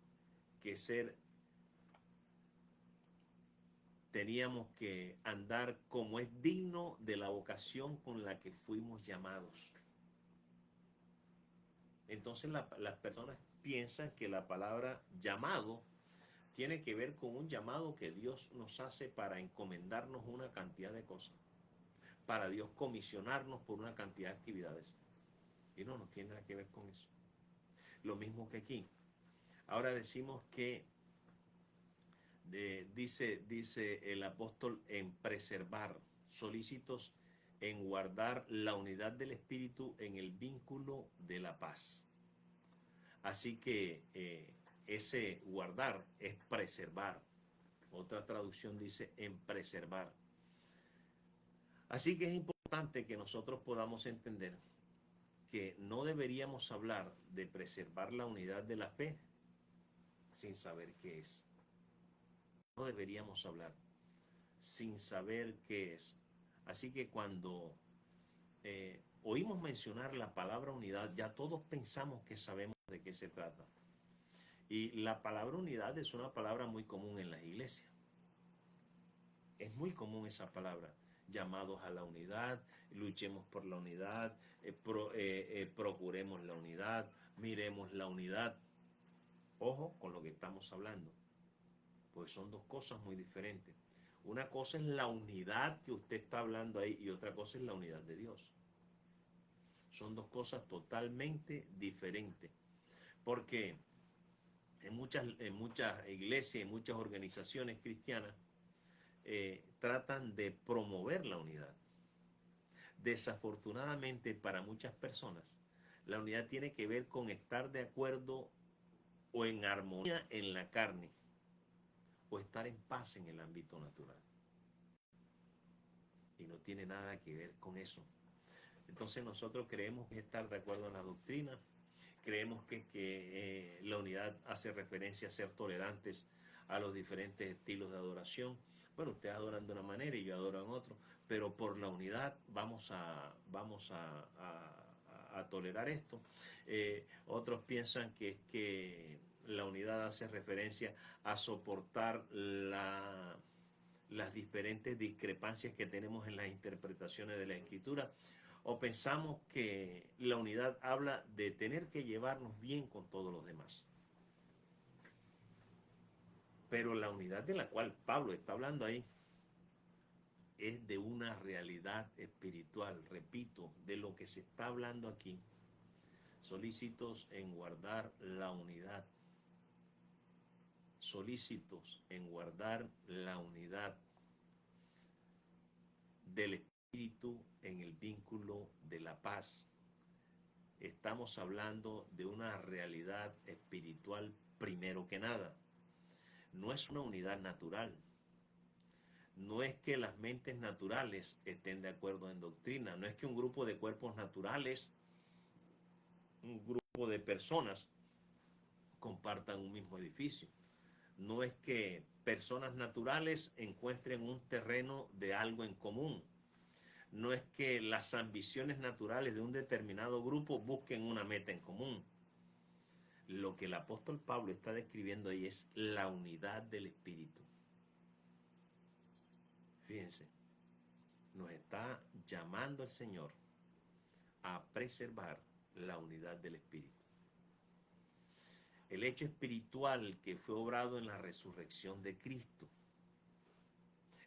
andar como es digno de la vocación con la que fuimos llamados. Entonces las personas piensan que la palabra llamado tiene que ver con un llamado que Dios nos hace para encomendarnos una cantidad de cosas, para Dios comisionarnos por una cantidad de actividades. Y no tiene nada que ver con eso. Lo mismo que aquí. Ahora decimos que dice el apóstol en preservar, solícitos en guardar la unidad del Espíritu en el vínculo de la paz. Así que ese guardar es preservar. Otra traducción dice en preservar. Así que es importante que nosotros podamos entender que no deberíamos hablar de preservar la unidad de la fe sin saber qué es. No deberíamos hablar sin saber qué es. Así que cuando oímos mencionar la palabra unidad, ya todos pensamos que sabemos de qué se trata. Y la palabra unidad es una palabra muy común en las iglesias. Es muy común esa palabra. Llamados a la unidad, luchemos por la unidad, procuremos la unidad, miremos la unidad. Ojo con lo que estamos hablando, pues son dos cosas muy diferentes. Una cosa es la unidad que usted está hablando ahí y otra cosa es la unidad de Dios. Son dos cosas totalmente diferentes. Porque en muchas iglesias, en muchas organizaciones cristianas, tratan de promover la unidad. Desafortunadamente para muchas personas, la unidad tiene que ver con estar de acuerdo o en armonía en la carne, o estar en paz en el ámbito natural. Y no tiene nada que ver con eso. Entonces nosotros creemos que estar de acuerdo en la doctrina, creemos que la unidad hace referencia a ser tolerantes a los diferentes estilos de adoración. Bueno, ustedes adoran de una manera y yo adoro en otro, pero por la unidad vamos a tolerar esto. Otros piensan que la unidad hace referencia a soportar las diferentes discrepancias que tenemos en las interpretaciones de la Escritura. O pensamos que la unidad habla de tener que llevarnos bien con todos los demás. Pero la unidad de la cual Pablo está hablando ahí es de una realidad espiritual, repito, de lo que se está hablando aquí. Solícitos en guardar la unidad. Solícitos en guardar la unidad del Espíritu en el vínculo de la paz. Estamos hablando de una realidad espiritual primero que nada. No es una unidad natural. No es que las mentes naturales estén de acuerdo en doctrina. No es que un grupo de cuerpos naturales, un grupo de personas compartan un mismo edificio. No es que personas naturales encuentren un terreno de algo en común. No es que las ambiciones naturales de un determinado grupo busquen una meta en común. Lo que el apóstol Pablo está describiendo ahí es la unidad del Espíritu. Fíjense, nos está llamando el Señor a preservar la unidad del Espíritu. El hecho espiritual que fue obrado en la resurrección de Cristo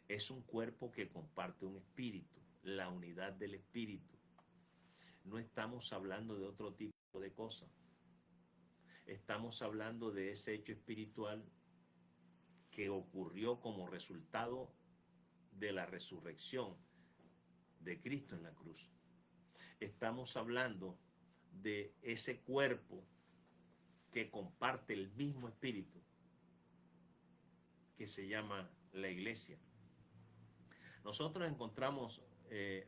es un cuerpo que comparte un espíritu, la unidad del Espíritu. No estamos hablando de otro tipo de cosas. Estamos hablando de ese hecho espiritual que ocurrió como resultado de la resurrección de Cristo en la cruz. Estamos hablando de ese cuerpo que comparte el mismo espíritu, que se llama la iglesia. Nosotros encontramos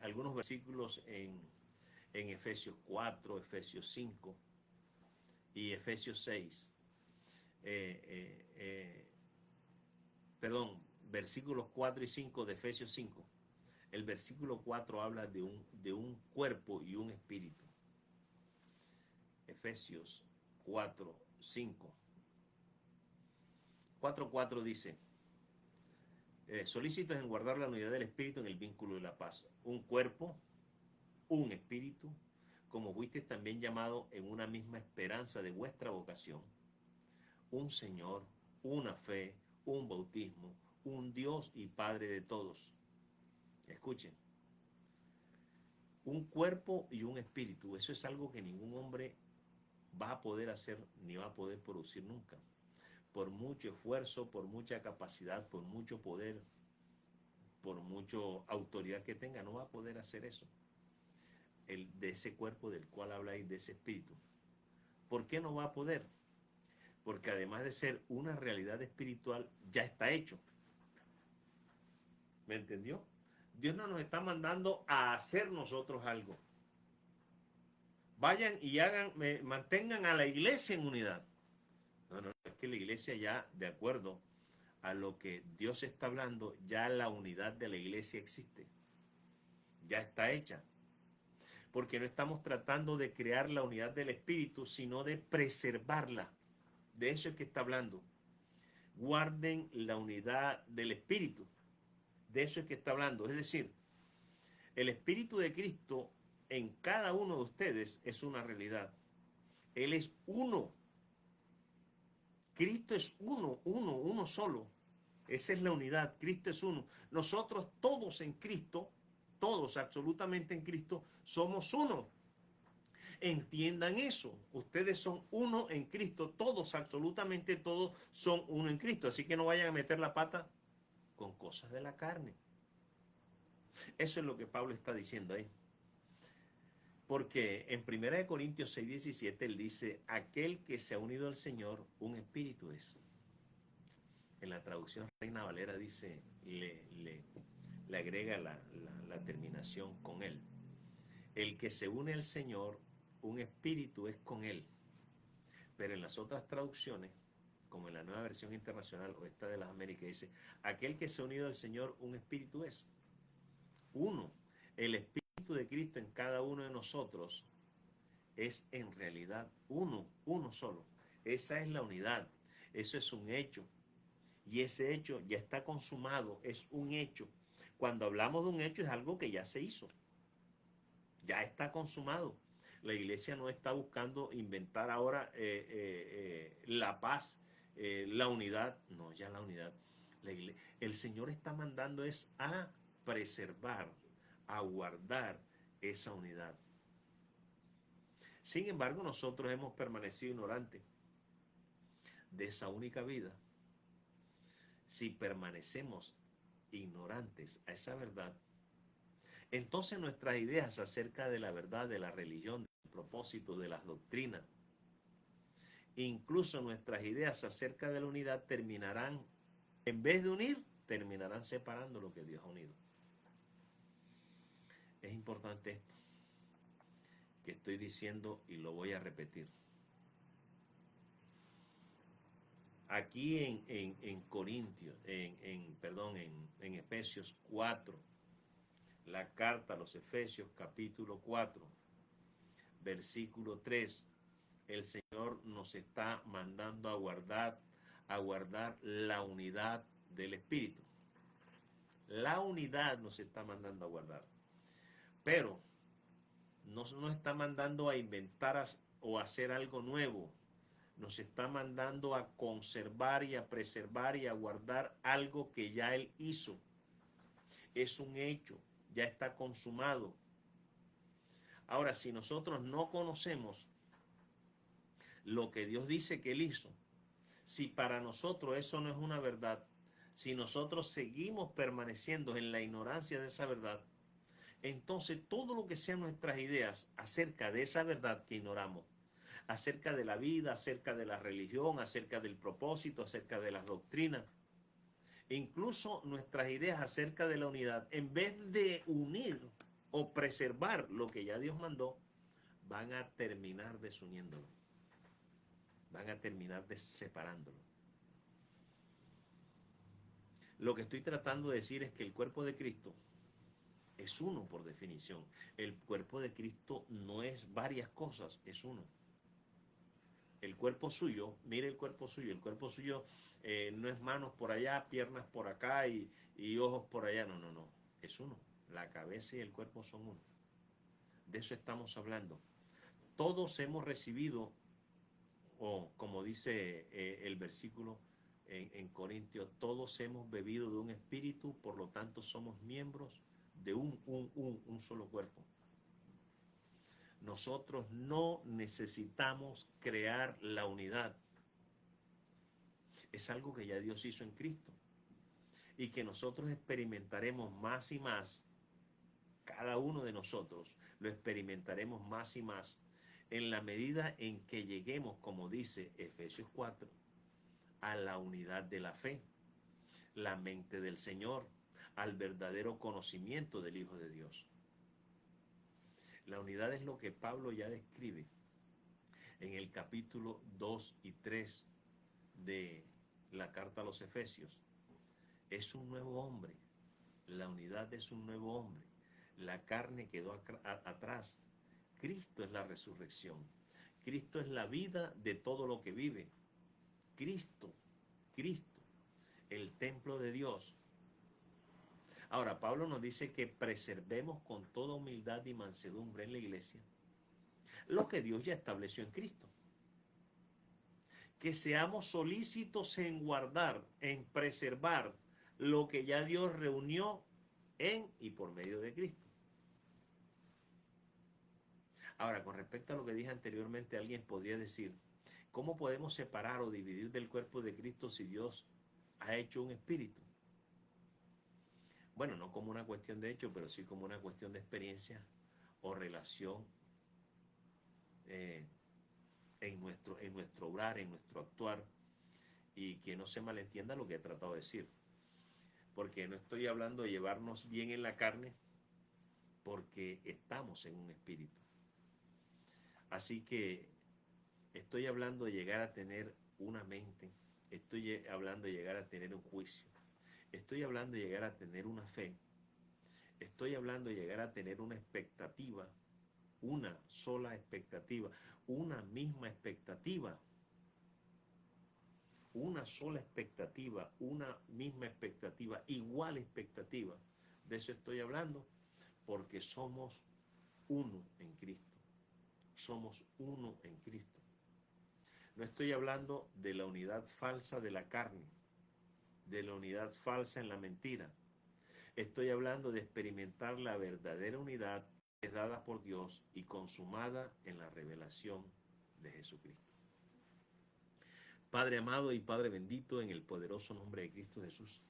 algunos versículos en Efesios 4, Efesios 5 y Efesios 6. Versículos 4 y 5 de Efesios 5. El versículo 4 habla de un cuerpo y un espíritu. Efesios 4, 5. 4:4 dice, solícitos en guardar la unidad del espíritu en el vínculo de la paz. Un cuerpo, un espíritu, como fuisteis también llamado en una misma esperanza de vuestra vocación. Un Señor, una fe, un bautismo, un Dios y Padre de todos. Escuchen. Un cuerpo y un espíritu. Eso es algo que ningún hombre va a poder hacer ni va a poder producir nunca. Por mucho esfuerzo, por mucha capacidad, por mucho poder, por mucha autoridad que tenga, no va a poder hacer eso. De ese cuerpo del cual habláis, de ese espíritu. ¿Por qué no va a poder? Porque además de ser una realidad espiritual, ya está hecho. ¿Me entendió? Dios no nos está mandando a hacer nosotros algo. Vayan y mantengan a la iglesia en unidad. No, es que la iglesia ya, de acuerdo a lo que Dios está hablando, ya la unidad de la iglesia existe. Ya está hecha. Porque no estamos tratando de crear la unidad del espíritu, sino de preservarla. De eso es que está hablando. Guarden la unidad del espíritu. De eso es que está hablando. Es decir, el espíritu de Cristo en cada uno de ustedes es una realidad. Él es uno. Cristo es uno solo. Esa es la unidad. Cristo es uno. Nosotros todos en Cristo, todos absolutamente en Cristo, somos uno. Entiendan eso. Ustedes son uno en Cristo. Todos, absolutamente todos, son uno en Cristo. Así que no vayan a meter la pata con cosas de la carne. Eso es lo que Pablo está diciendo ahí. Porque en 1 Corintios 6:17 él dice, aquel que se ha unido al Señor, un espíritu es. En la traducción Reina Valera dice, le agrega la terminación con él. El que se une al Señor, un espíritu es con él. Pero en las otras traducciones, como en la Nueva Versión Internacional o esta de las Américas, dice, aquel que se ha unido al Señor, un espíritu es. Uno. El espíritu de Cristo en cada uno de nosotros es en realidad uno solo. Esa es la unidad. Eso es un hecho. Y ese hecho ya está consumado, es un hecho. Cuando hablamos de un hecho es algo que ya se hizo. Ya está consumado. La iglesia no está buscando inventar ahora la paz, la unidad. No, ya la unidad. El Señor está mandando es a preservar, a guardar esa unidad. Sin embargo, nosotros hemos permanecido ignorantes de esa única vida. Si permanecemos ignorantes a esa verdad, entonces nuestras ideas acerca de la verdad, de la religión, del propósito, de las doctrinas, incluso nuestras ideas acerca de la unidad terminarán, en vez de unir, terminarán separando lo que Dios ha unido. Es importante esto que estoy diciendo y lo voy a repetir. Aquí en Corintios, en Efesios 4, la carta a los Efesios capítulo 4, versículo 3, el Señor nos está mandando a guardar la unidad del Espíritu. La unidad nos está mandando a guardar. Pero nos está mandando a inventar o hacer algo nuevo. Nos está mandando a conservar y a preservar y a guardar algo que ya Él hizo. Es un hecho, ya está consumado. Ahora, si nosotros no conocemos lo que Dios dice que Él hizo, si para nosotros eso no es una verdad, si nosotros seguimos permaneciendo en la ignorancia de esa verdad, entonces todo lo que sean nuestras ideas acerca de esa verdad que ignoramos, acerca de la vida, acerca de la religión, acerca del propósito, acerca de las doctrinas, incluso nuestras ideas acerca de la unidad, en vez de unir o preservar lo que ya Dios mandó, van a terminar desuniéndolo, van a terminar separándolo. Lo que estoy tratando de decir es que el cuerpo de Cristo es uno por definición. El cuerpo de Cristo no es varias cosas, es uno. El cuerpo suyo, mire el cuerpo suyo no es manos por allá, piernas por acá y ojos por allá, no, es uno. La cabeza y el cuerpo son uno. De eso estamos hablando. Todos hemos recibido, o como dice el versículo en Corintios, todos hemos bebido de un espíritu, por lo tanto somos miembros de un solo cuerpo. Nosotros no necesitamos crear la unidad. Es algo que ya Dios hizo en Cristo y que nosotros experimentaremos más y más. Cada uno de nosotros lo experimentaremos más y más en la medida en que lleguemos, como dice Efesios 4, a la unidad de la fe, la mente del Señor, al verdadero conocimiento del Hijo de Dios. La unidad es lo que Pablo ya describe en el capítulo 2 y 3 de la carta a los Efesios. Es un nuevo hombre. La unidad es un nuevo hombre. La carne quedó atrás. Cristo es la resurrección. Cristo es la vida de todo lo que vive. Cristo, el templo de Dios. Ahora, Pablo nos dice que preservemos con toda humildad y mansedumbre en la iglesia lo que Dios ya estableció en Cristo. Que seamos solícitos en guardar, en preservar lo que ya Dios reunió en y por medio de Cristo. Ahora, con respecto a lo que dije anteriormente, alguien podría decir, ¿cómo podemos separar o dividir del cuerpo de Cristo si Dios ha hecho un espíritu? Bueno, no como una cuestión de hecho, pero sí como una cuestión de experiencia o relación en nuestro obrar, en nuestro actuar, y que no se malentienda lo que he tratado de decir. Porque no estoy hablando de llevarnos bien en la carne, porque estamos en un espíritu. Así que estoy hablando de llegar a tener una mente, estoy hablando de llegar a tener un juicio, estoy hablando de llegar a tener una fe, estoy hablando de llegar a tener una expectativa, una sola expectativa, una misma expectativa, una sola expectativa, una misma expectativa, igual expectativa. De eso estoy hablando, porque somos uno en Cristo. Somos uno en Cristo. No estoy hablando de la unidad falsa de la carne, de la unidad falsa en la mentira. Estoy hablando de experimentar la verdadera unidad que es dada por Dios y consumada en la revelación de Jesucristo. Padre amado y Padre bendito, en el poderoso nombre de Cristo Jesús,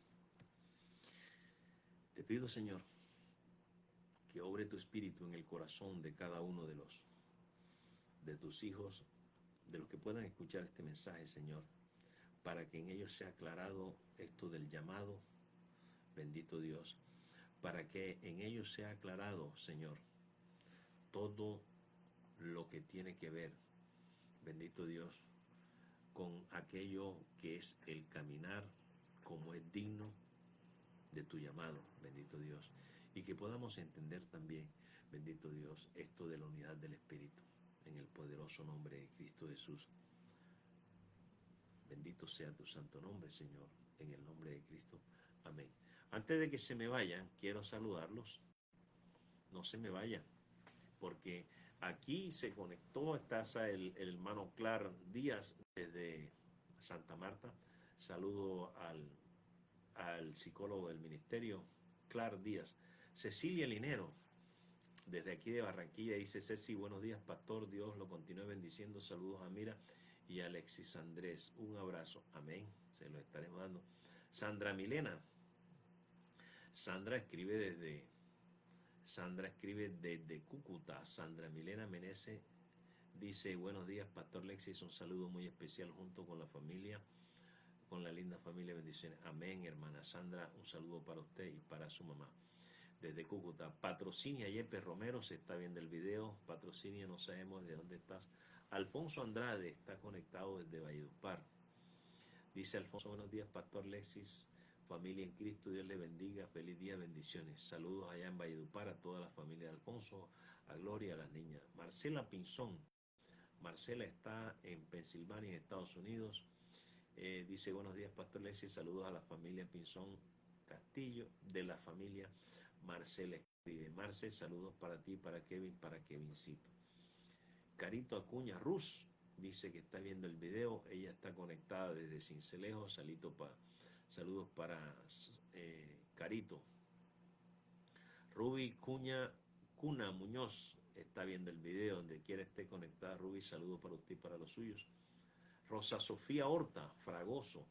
te pido, Señor, que obre tu espíritu en el corazón de cada uno de tus hijos de los que puedan escuchar este mensaje, Señor, para que en ellos sea aclarado esto del llamado, bendito Dios, para que en ellos sea aclarado, Señor, todo lo que tiene que ver, bendito Dios, con aquello que es el caminar como es digno de tu llamado, bendito Dios, y que podamos entender también, bendito Dios, esto de la unidad del Espíritu, en el poderoso nombre de Cristo Jesús. Bendito sea tu santo nombre, Señor, en el nombre de Cristo. Amén. Antes de que se me vayan, quiero saludarlos. No se me vayan, porque aquí se conectó, está el hermano Clar Díaz desde Santa Marta. Saludo al psicólogo del ministerio, Clar Díaz. Cecilia Linero, desde aquí de Barranquilla, dice: Ceci, buenos días, pastor, Dios lo continúe bendiciendo. Saludos a Mira y a Alexis Andrés. Un abrazo. Amén. Se lo estaremos dando. Sandra Milena. Sandra escribe desde Cúcuta. Sandra Milena Menezes dice: buenos días, pastor Alexis, un saludo muy especial junto con la familia, con la linda familia, bendiciones. Amén, hermana Sandra, un saludo para usted y para su mamá. Desde Cúcuta. Patrocinia Yepes Romero se está viendo el video. Patrocinia, no sabemos de dónde estás. Alfonso Andrade está conectado desde Valledupar. Dice Alfonso: buenos días, pastor Alexis, familia en Cristo, Dios le bendiga, feliz día, bendiciones. Saludos allá en Valledupar a toda la familia de Alfonso, a Gloria, a las niñas. Marcela Pinzón. Marcela está en Pensilvania, en Estados Unidos. Dice: buenos días, pastor Alexis, saludos a la familia Pinzón Castillo, de la familia Marcela escribe. Marce, saludos para ti, para Kevincito. Carito Acuña Ruz dice que está viendo el video. Ella está conectada desde Cincelejo. Saludos para Carito. Ruby Cuna Muñoz está viendo el video. Donde quiera esté conectada, Ruby, saludos para usted y para los suyos. Rosa Sofía Horta Fragoso.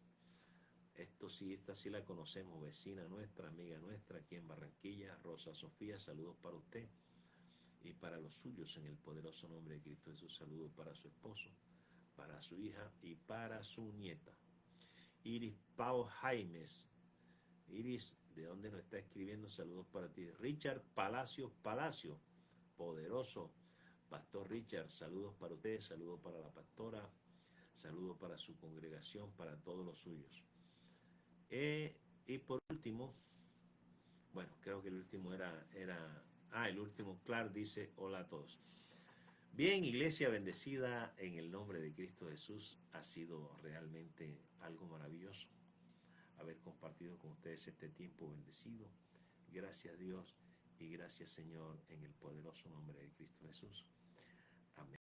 Esta sí la conocemos, vecina nuestra, amiga nuestra, aquí en Barranquilla. Rosa Sofía, saludos para usted y para los suyos en el poderoso nombre de Cristo Jesús. Saludos para su esposo, para su hija y para su nieta. Iris Pau Jaimes. Iris, ¿de dónde nos está escribiendo? Saludos para ti. Richard Palacio, poderoso pastor Richard, saludos para usted, saludos para la pastora, saludos para su congregación, para todos los suyos. Y por último, bueno, creo que el último el último, Clark dice: hola a todos. Bien, iglesia bendecida en el nombre de Cristo Jesús, ha sido realmente algo maravilloso haber compartido con ustedes este tiempo bendecido. Gracias Dios y gracias Señor en el poderoso nombre de Cristo Jesús. Amén.